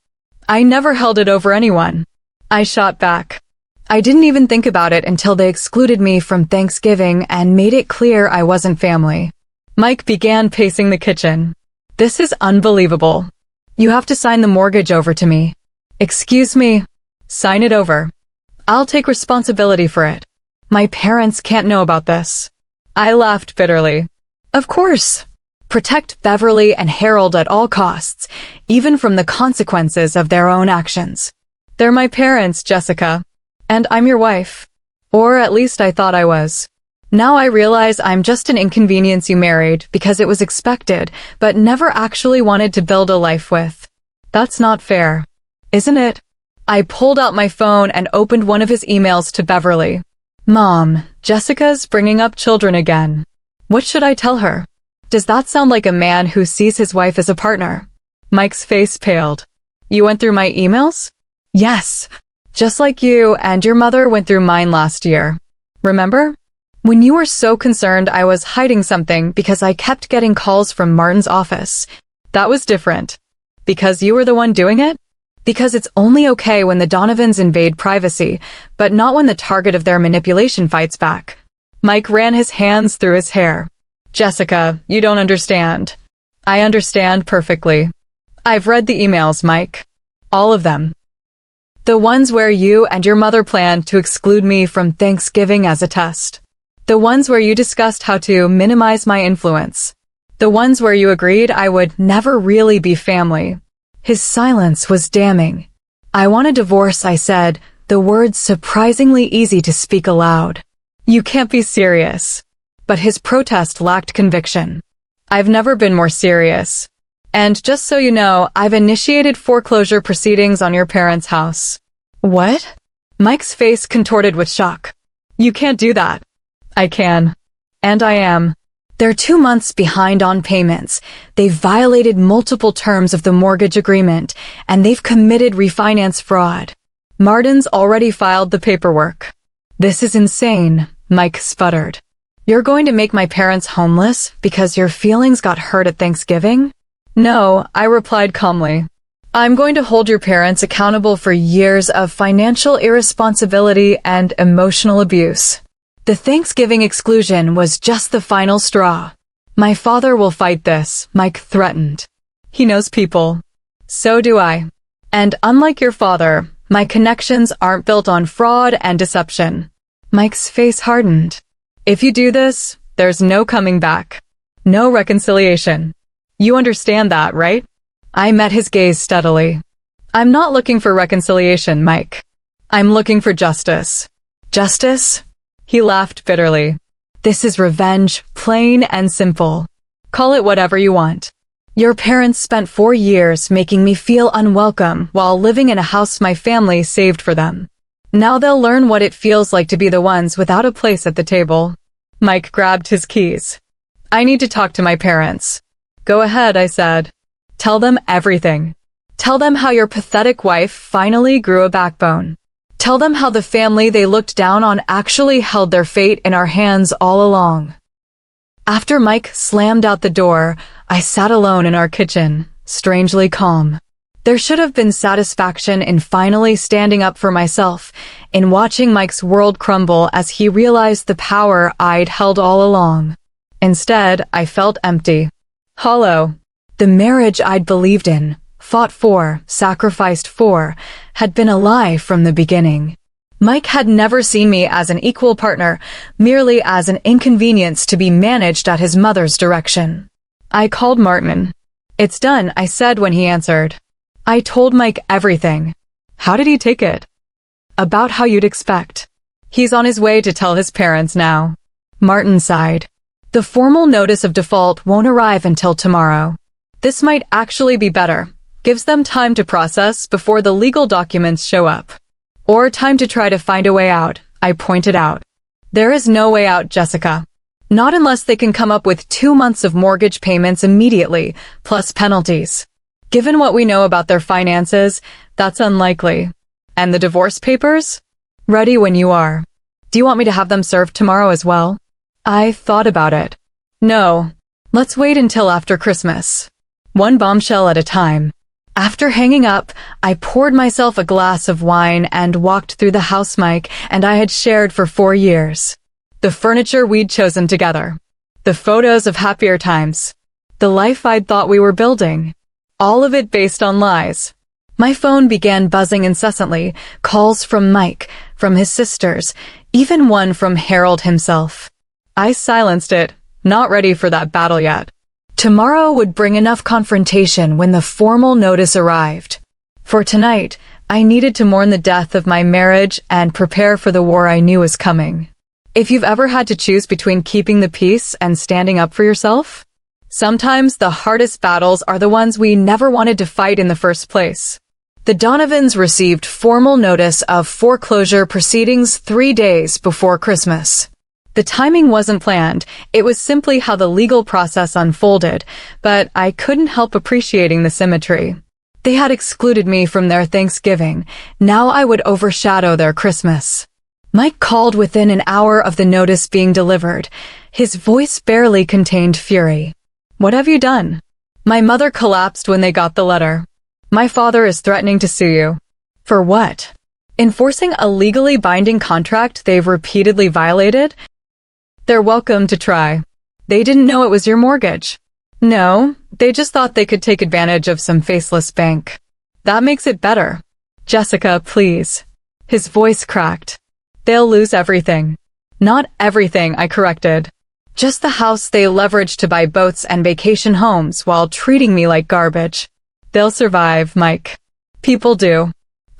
S1: I never held it over anyone. I shot back. I didn't even think about it until they excluded me from Thanksgiving and made it clear I wasn't family. Mike began pacing the kitchen. This is unbelievable. You have to sign the mortgage over to me. Excuse me. Sign it over. I'll take responsibility for it. My parents can't know about this. I laughed bitterly. Of course. Protect Beverly and Harold at all costs, even from the consequences of their own actions. They're my parents, Jessica. And I'm your wife. Or at least I thought I was. Now I realize I'm just an inconvenience you married because it was expected, but never actually wanted to build a life with. That's not fair. Isn't it? I pulled out my phone and opened one of his emails to Beverly. Mom, Jessica's bringing up children again. What should I tell her? Does that sound like a man who sees his wife as a partner? Mike's face paled. You went through my emails? Yes. Just like you and your mother went through mine last year. Remember? When you were so concerned I was hiding something because I kept getting calls from Martin's office. That was different. Because you were the one doing it? Because it's only okay when the Donovans invade privacy, but not when the target of their manipulation fights back. Mike ran his hands through his hair. Jessica, you don't understand. I understand perfectly. I've read the emails, Mike. All of them. The ones where you and your mother planned to exclude me from Thanksgiving as a test. The ones where you discussed how to minimize my influence. The ones where you agreed I would never really be family. His silence was damning. I want a divorce, I said, the words surprisingly easy to speak aloud. You can't be serious. But his protest lacked conviction. I've never been more serious. And just so you know, I've initiated foreclosure proceedings on your parents' house. What? Mike's face contorted with shock. You can't do that. I can. And I am. They're 2 months behind on payments. They've violated multiple terms of the mortgage agreement, and they've committed refinance fraud. Martin's already filed the paperwork. This is insane, Mike sputtered. You're going to make my parents homeless because your feelings got hurt at Thanksgiving? No, I replied calmly. I'm going to hold your parents accountable for years of financial irresponsibility and emotional abuse. The Thanksgiving exclusion was just the final straw. My father will fight this, Mike threatened. He knows people. So do I. And unlike your father, my connections aren't built on fraud and deception. Mike's face hardened. If you do this, there's no coming back. No reconciliation. You understand that, right? I met his gaze steadily. I'm not looking for reconciliation, Mike. I'm looking for justice. Justice? He laughed bitterly. This is revenge, plain and simple. Call it whatever you want. Your parents spent 4 years making me feel unwelcome while living in a house my family saved for them. Now they'll learn what it feels like to be the ones without a place at the table. Mike grabbed his keys. I need to talk to my parents. Go ahead, I said. Tell them everything. Tell them how your pathetic wife finally grew a backbone. Tell them how the family they looked down on actually held their fate in our hands all along. After Mike slammed out the door, I sat alone in our kitchen, strangely calm. There should have been satisfaction in finally standing up for myself, in watching Mike's world crumble as he realized the power I'd held all along. Instead, I felt empty. Hollow. The marriage I'd believed in, fought for, sacrificed for, had been a lie from the beginning. Mike had never seen me as an equal partner, merely as an inconvenience to be managed at his mother's direction. I called Martin. It's done, I said when he answered. I told Mike everything. How did he take it? About how you'd expect. He's on his way to tell his parents now. Martin sighed. The formal notice of default won't arrive until tomorrow. This might actually be better. Gives them time to process before the legal documents show up. Or time to try to find a way out, I pointed out. There is no way out, Jessica. Not unless they can come up with 2 months of mortgage payments immediately, plus penalties. Given what we know about their finances, that's unlikely. And the divorce papers? Ready when you are. Do you want me to have them served tomorrow as well? I thought about it. No. Let's wait until after Christmas. One bombshell at a time. After hanging up, I poured myself a glass of wine and walked through the house Mike and I had shared for 4 years. The furniture we'd chosen together. The photos of happier times. The life I'd thought we were building. All of it based on lies. My phone began buzzing incessantly, calls from Mike, from his sisters, even one from Harold himself. I silenced it, not ready for that battle yet. Tomorrow would bring enough confrontation when the formal notice arrived. For tonight, I needed to mourn the death of my marriage and prepare for the war I knew was coming. If you've ever had to choose between keeping the peace and standing up for yourself, sometimes the hardest battles are the ones we never wanted to fight in the first place. The Donovans received formal notice of foreclosure proceedings 3 days before Christmas. The timing wasn't planned, it was simply how the legal process unfolded, but I couldn't help appreciating the symmetry. They had excluded me from their Thanksgiving, now I would overshadow their Christmas. Mike called within an hour of the notice being delivered. His voice barely contained fury. What have you done? My mother collapsed when they got the letter. My father is threatening to sue you. For what? Enforcing a legally binding contract they've repeatedly violated? They're welcome to try. They didn't know it was your mortgage. No, they just thought they could take advantage of some faceless bank. That makes it better. Jessica, please. His voice cracked. They'll lose everything. Not everything, I corrected. Just the house they leveraged to buy boats and vacation homes while treating me like garbage. They'll survive, Mike. People do.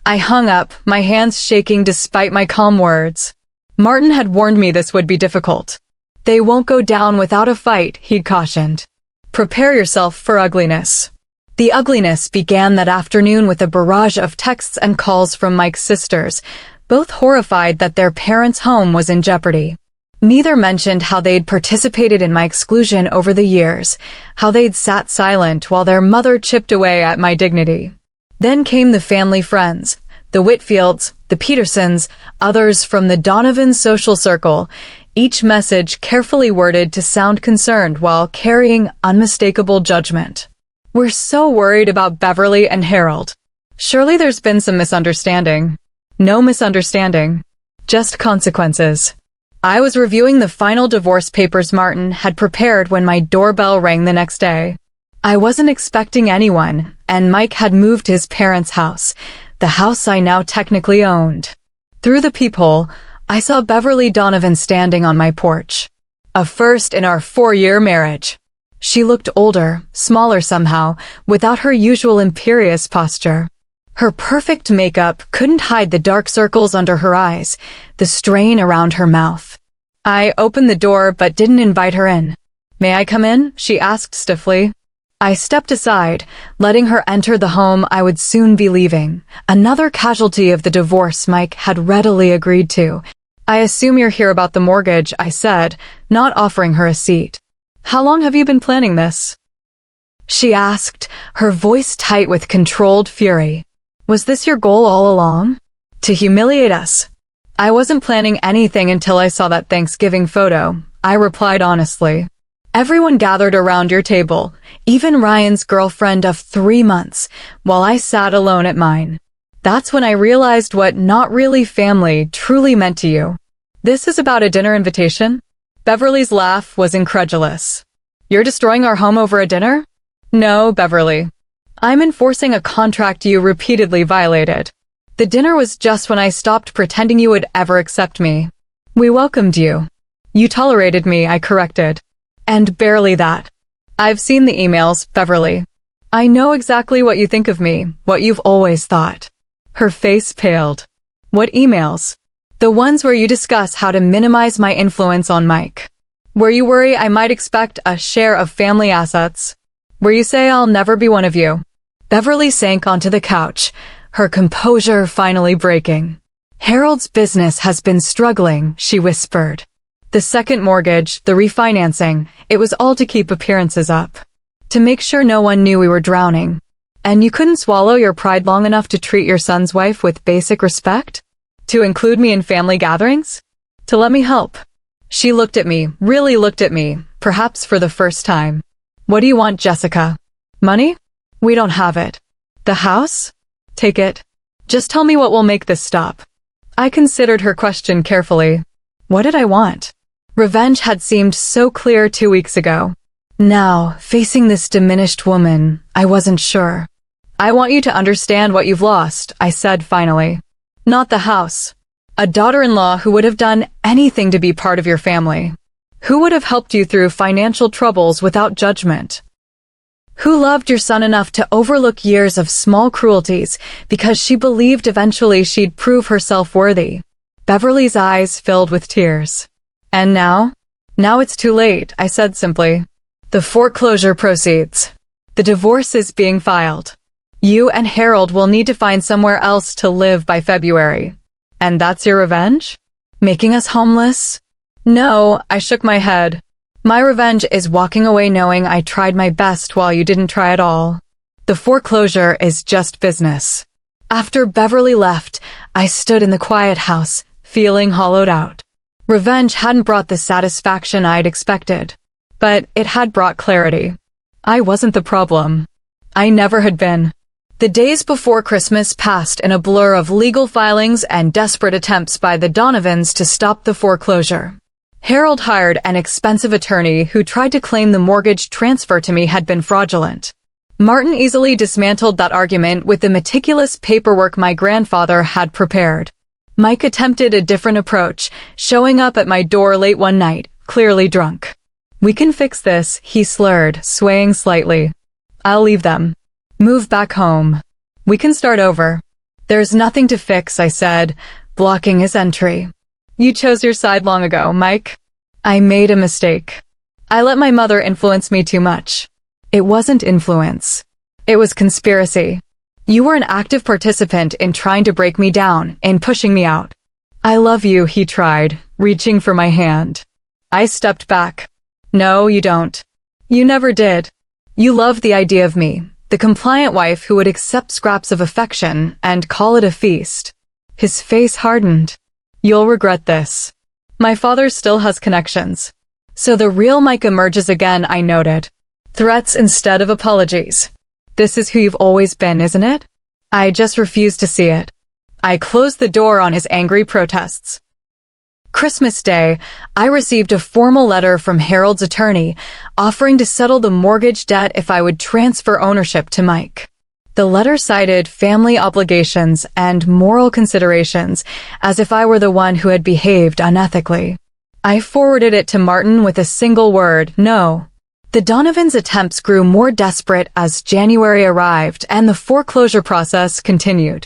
S1: I hung up, my hands shaking despite my calm words. Martin had warned me this would be difficult. They won't go down without a fight, he'd cautioned. Prepare yourself for ugliness. The ugliness began that afternoon with a barrage of texts and calls from Mike's sisters, both horrified that their parents' home was in jeopardy. Neither mentioned how they'd participated in my exclusion over the years, how they'd sat silent while their mother chipped away at my dignity. Then came the family friends, the Whitfields, the Petersons, others from the Donovan social circle, each message carefully worded to sound concerned while carrying unmistakable judgment. We're so worried about Beverly and Harold. Surely there's been some misunderstanding. No misunderstanding. Just consequences. I was reviewing the final divorce papers Martin had prepared when my doorbell rang the next day. I wasn't expecting anyone, and Mike had moved to his parents' house, the house I now technically owned. Through the peephole, I saw Beverly Donovan standing on my porch. A first in our 4-year marriage. She looked older, smaller somehow, without her usual imperious posture. Her perfect makeup couldn't hide the dark circles under her eyes, the strain around her mouth. I opened the door but didn't invite her in. May I come in? She asked stiffly. I stepped aside, letting her enter the home I would soon be leaving, another casualty of the divorce Mike had readily agreed to. I assume you're here about the mortgage, I said, not offering her a seat. How long have you been planning this? She asked, her voice tight with controlled fury. Was this your goal all along? To humiliate us? I wasn't planning anything until I saw that Thanksgiving photo, I replied honestly. Everyone gathered around your table, even Ryan's girlfriend of 3 months, while I sat alone at mine. That's when I realized what not really family truly meant to you. This is about a dinner invitation? Beverly's laugh was incredulous. You're destroying our home over a dinner? No, Beverly. I'm enforcing a contract you repeatedly violated. The dinner was just when I stopped pretending you would ever accept me. We welcomed you. You tolerated me, I corrected. And barely that. I've seen the emails, Beverly. I know exactly what you think of me, what you've always thought. Her face paled. What emails? The ones where you discuss how to minimize my influence on Mike. Where you worry I might expect a share of family assets. Where you say I'll never be one of you. Beverly sank onto the couch, her composure finally breaking. Harold's business has been struggling, she whispered. The second mortgage, the refinancing, it was all to keep appearances up. To make sure no one knew we were drowning. And you couldn't swallow your pride long enough to treat your son's wife with basic respect? To include me in family gatherings? To let me help? She looked at me, really looked at me, perhaps for the first time. What do you want, Jessica? Money? We don't have it. The house? Take it. Just tell me what will make this stop. I considered her question carefully. What did I want? Revenge had seemed so clear 2 weeks ago. Now, facing this diminished woman, I wasn't sure. I want you to understand what you've lost, I said finally. Not the house. A daughter-in-law who would have done anything to be part of your family. Who would have helped you through financial troubles without judgment. Who loved your son enough to overlook years of small cruelties because she believed eventually she'd prove herself worthy. Beverly's eyes filled with tears. And now? Now it's too late, I said simply. The foreclosure proceeds. The divorce is being filed. You and Harold will need to find somewhere else to live by February. And that's your revenge? Making us homeless? No, I shook my head. My revenge is walking away knowing I tried my best while you didn't try at all. The foreclosure is just business. After Beverly left, I stood in the quiet house, feeling hollowed out. Revenge hadn't brought the satisfaction I'd expected, but it had brought clarity. I wasn't the problem. I never had been. The days before Christmas passed in a blur of legal filings and desperate attempts by the Donovans to stop the foreclosure. Harold hired an expensive attorney who tried to claim the mortgage transfer to me had been fraudulent. Martin easily dismantled that argument with the meticulous paperwork my grandfather had prepared. Mike attempted a different approach, showing up at my door late one night, clearly drunk. "We can fix this," he slurred, swaying slightly. "I'll leave them. Move back home. We can start over." "There's nothing to fix," I said, blocking his entry. "You chose your side long ago, Mike." I made a mistake. I let my mother influence me too much. It wasn't influence. It was conspiracy. You were an active participant in trying to break me down, in pushing me out. "I love you," he tried, reaching for my hand. I stepped back. "No, you don't. You never did. You loved the idea of me, the compliant wife who would accept scraps of affection and call it a feast." His face hardened. "You'll regret this. My father still has connections." So the real Mike emerges again, I noted. Threats instead of apologies. This is who you've always been, isn't it? I just refuse to see it. I closed the door on his angry protests. Christmas Day, I received a formal letter from Harold's attorney offering to settle the mortgage debt if I would transfer ownership to Mike. The letter cited family obligations and moral considerations as if I were the one who had behaved unethically. I forwarded it to Martin with a single word, "No." The Donovans' attempts grew more desperate as January arrived and the foreclosure process continued.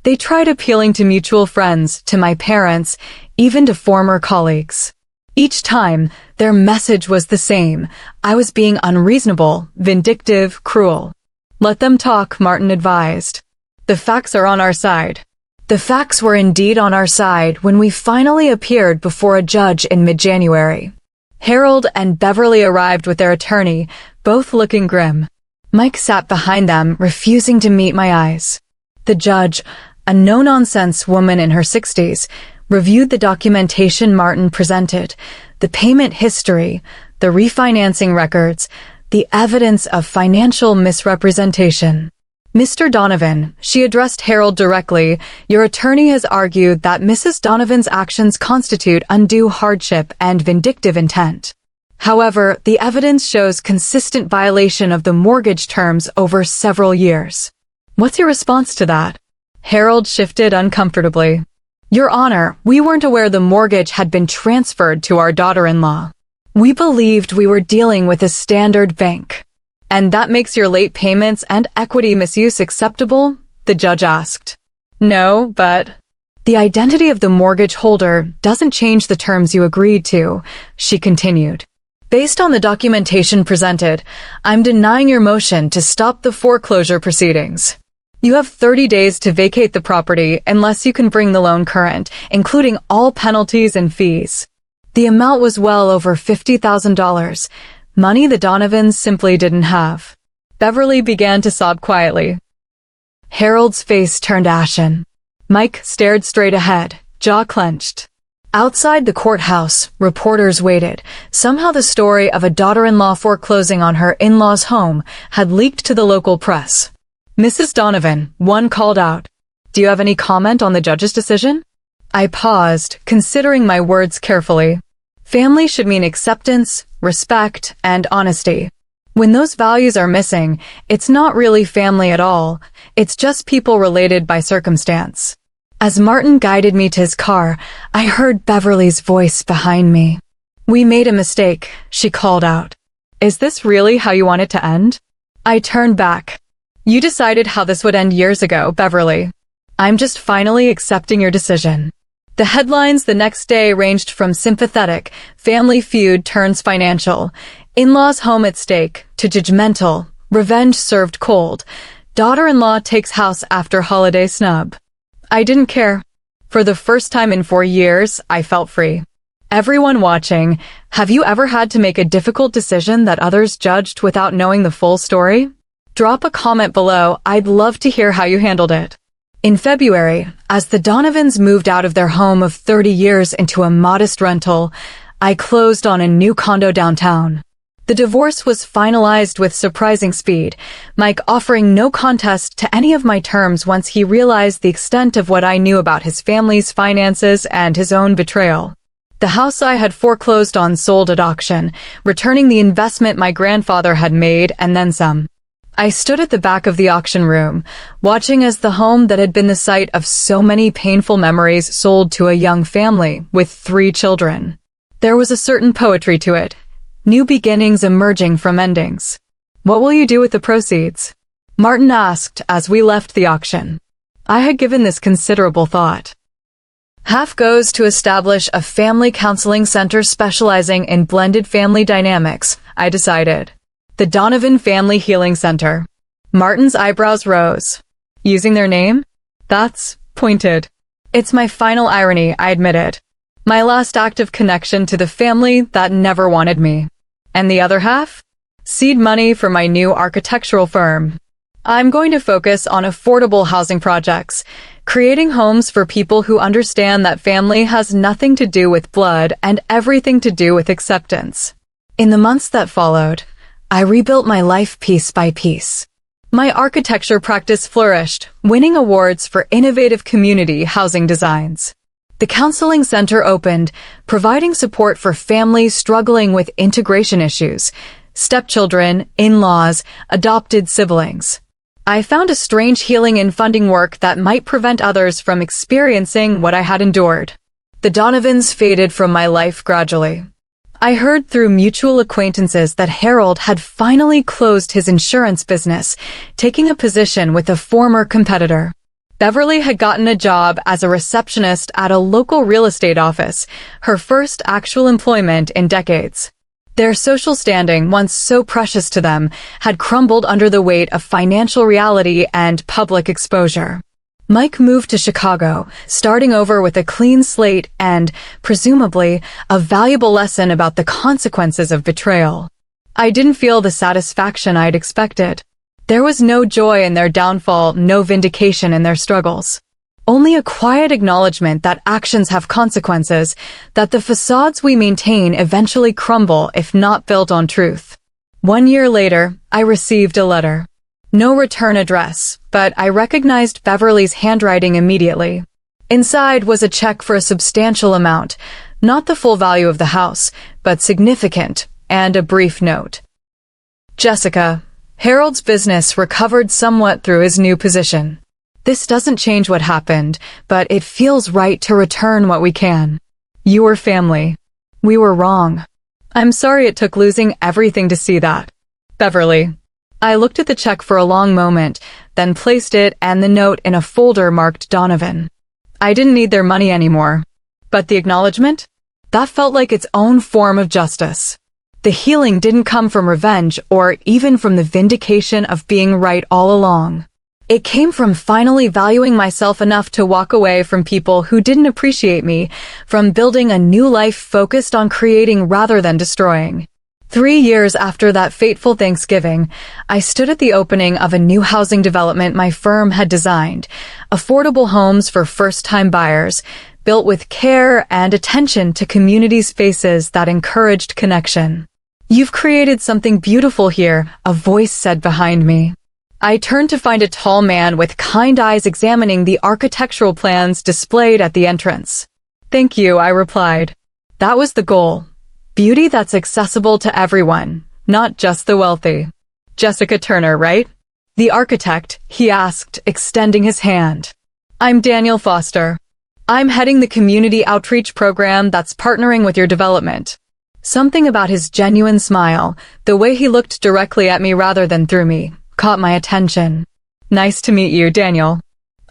S1: They tried appealing to mutual friends, to my parents, even to former colleagues. Each time, their message was the same. I was being unreasonable, vindictive, cruel. "Let them talk," Martin advised. "The facts are on our side." The facts were indeed on our side when we finally appeared before a judge in mid-January. Harold and Beverly arrived with their attorney, both looking grim. Mike sat behind them, refusing to meet my eyes. The judge, a no-nonsense woman in her 60s, reviewed the documentation Martin presented, the payment history, the refinancing records, the evidence of financial misrepresentation. "Mr. Donovan," she addressed Harold directly, "your attorney has argued that Mrs. Donovan's actions constitute undue hardship and vindictive intent. However, the evidence shows consistent violation of the mortgage terms over several years. What's your response to that?" Harold shifted uncomfortably. "Your Honor, we weren't aware the mortgage had been transferred to our daughter-in-law. We believed we were dealing with a standard bank." "And that makes your late payments and equity misuse acceptable?" the judge asked. "No, but—" "The identity of the mortgage holder doesn't change the terms you agreed to," she continued. "Based on the documentation presented, I'm denying your motion to stop the foreclosure proceedings. You have 30 days to vacate the property unless you can bring the loan current, including all penalties and fees." The amount was well over $50,000, money the Donovans simply didn't have. Beverly began to sob quietly. Harold's face turned ashen. Mike stared straight ahead, jaw clenched. Outside the courthouse, reporters waited. Somehow the story of a daughter-in-law foreclosing on her in-law's home had leaked to the local press. "Mrs. Donovan," one called out, "do you have any comment on the judge's decision?" I paused, considering my words carefully. Family should mean acceptance, respect, and honesty. When those values are missing, it's not really family at all. It's just people related by circumstance. As Martin guided me to his car, I heard Beverly's voice behind me. "We made a mistake," she called out. "Is this really how you want it to end?" I turned back. "You decided how this would end years ago, Beverly. I'm just finally accepting your decision." The headlines the next day ranged from sympathetic, family feud turns financial, in-laws home at stake, to judgmental, revenge served cold, daughter-in-law takes house after holiday snub. I didn't care. For the first time in 4 years, I felt free. Everyone watching, have you ever had to make a difficult decision that others judged without knowing the full story? Drop a comment below. I'd love to hear how you handled it. In February, as the Donovans moved out of their home of 30 years into a modest rental, I closed on a new condo downtown. The divorce was finalized with surprising speed, Mike offering no contest to any of my terms once he realized the extent of what I knew about his family's finances and his own betrayal. The house I had foreclosed on sold at auction, returning the investment my grandfather had made and then some. I stood at the back of the auction room, watching as the home that had been the site of so many painful memories sold to a young family with 3 children. There was a certain poetry to it. New beginnings emerging from endings. What will you do with the proceeds? Martin asked as we left the auction. I had given this considerable thought. Half goes to establish a family counseling center specializing in blended family dynamics, I decided. The Donovan Family Healing Center. Martin's eyebrows rose. Using their name? That's pointed. It's my final irony, I admitted. My last active connection to the family that never wanted me. And the other half? Seed money for my new architectural firm. I'm going to focus on affordable housing projects, creating homes for people who understand that family has nothing to do with blood and everything to do with acceptance. In the months that followed, I rebuilt my life piece by piece. My architecture practice flourished, winning awards for innovative community housing designs. The counseling center opened, providing support for families struggling with integration issues, stepchildren, in-laws, adopted siblings. I found a strange healing in funding work that might prevent others from experiencing what I had endured. The Donovans faded from my life gradually. I heard through mutual acquaintances that Harold had finally closed his insurance business, taking a position with a former competitor. Beverly had gotten a job as a receptionist at a local real estate office, her first actual employment in decades. Their social standing, once so precious to them, had crumbled under the weight of financial reality and public exposure. Mike moved to Chicago, starting over with a clean slate and, presumably, a valuable lesson about the consequences of betrayal. I didn't feel the satisfaction I'd expected. There was no joy in their downfall, no vindication in their struggles. Only a quiet acknowledgement that actions have consequences, that the facades we maintain eventually crumble if not built on truth. 1 year later, I received a letter. No return address, but I recognized Beverly's handwriting immediately. Inside was a check for a substantial amount, not the full value of the house, but significant, and a brief note. Jessica, Harold's business recovered somewhat through his new position. This doesn't change what happened, but it feels right to return what we can. You were family. We were wrong. I'm sorry it took losing everything to see that. Beverly. I looked at the check for a long moment, then placed it and the note in a folder marked Donovan. I didn't need their money anymore. But the acknowledgement? That felt like its own form of justice. The healing didn't come from revenge or even from the vindication of being right all along. It came from finally valuing myself enough to walk away from people who didn't appreciate me, from building a new life focused on creating rather than destroying. 3 years after that fateful Thanksgiving, I stood at the opening of a new housing development my firm had designed, affordable homes for first-time buyers, built with care and attention to community spaces that encouraged connection. You've created something beautiful here, a voice said behind me. I turned to find a tall man with kind eyes examining the architectural plans displayed at the entrance. Thank you, I replied. That was the goal. Beauty that's accessible to everyone, not just the wealthy. Jessica Turner, right? The architect, he asked, extending his hand. I'm Daniel Foster. I'm heading the community outreach program that's partnering with your development. Something about his genuine smile, the way he looked directly at me rather than through me, caught my attention. Nice to meet you, Daniel.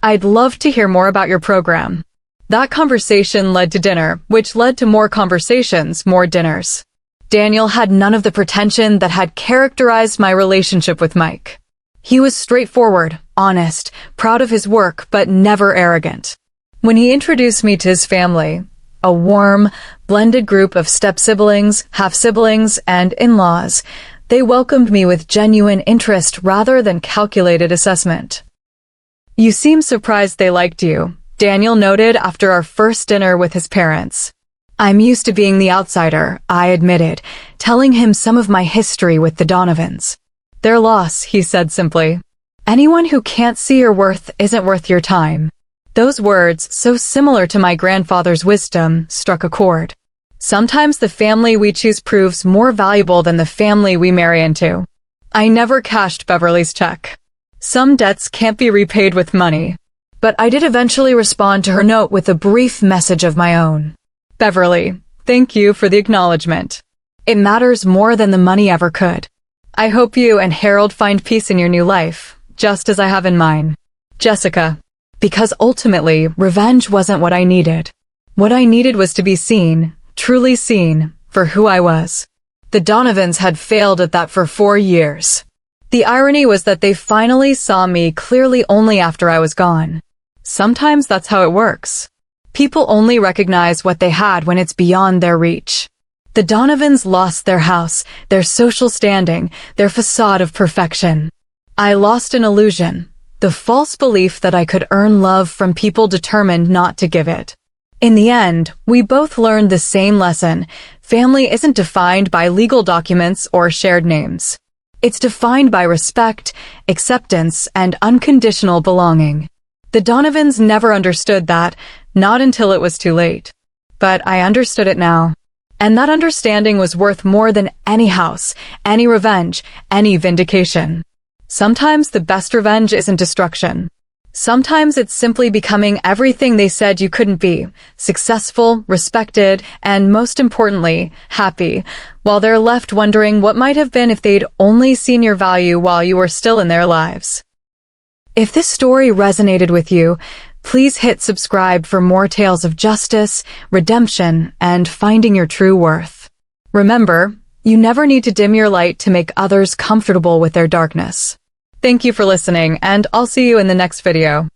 S1: I'd love to hear more about your program. That conversation led to dinner, which led to more conversations, more dinners. Daniel had none of the pretension that had characterized my relationship with Mike. He was straightforward, honest, proud of his work, but never arrogant. When he introduced me to his family, a warm, blended group of step-siblings, half-siblings, and in-laws, they welcomed me with genuine interest rather than calculated assessment. You seem surprised they liked you, Daniel noted after our first dinner with his parents. I'm used to being the outsider, I admitted, telling him some of my history with the Donovans. Their loss, he said simply. Anyone who can't see your worth isn't worth your time. Those words, so similar to my grandfather's wisdom, struck a chord. Sometimes the family we choose proves more valuable than the family we marry into. I never cashed Beverly's check. Some debts can't be repaid with money. But I did eventually respond to her note with a brief message of my own. Beverly, thank you for the acknowledgement. It matters more than the money ever could. I hope you and Harold find peace in your new life, just as I have in mine. Jessica. Because ultimately, revenge wasn't what I needed. What I needed was to be seen, truly seen, for who I was. The Donovans had failed at that for 4 years. The irony was that they finally saw me clearly only after I was gone. Sometimes that's how it works. People only recognize what they had when it's beyond their reach. The Donovans lost their house, their social standing, their facade of perfection. I lost an illusion, the false belief that I could earn love from people determined not to give it. In the end, we both learned the same lesson. Family isn't defined by legal documents or shared names. It's defined by respect, acceptance, and unconditional belonging. The Donovans never understood that, not until it was too late. But I understood it now. And that understanding was worth more than any house, any revenge, any vindication. Sometimes the best revenge isn't destruction. Sometimes it's simply becoming everything they said you couldn't be, successful, respected, and most importantly, happy, while they're left wondering what might have been if they'd only seen your value while you were still in their lives. If this story resonated with you, please hit subscribe for more tales of justice, redemption, and finding your true worth. Remember, you never need to dim your light to make others comfortable with their darkness. Thank you for listening, and I'll see you in the next video.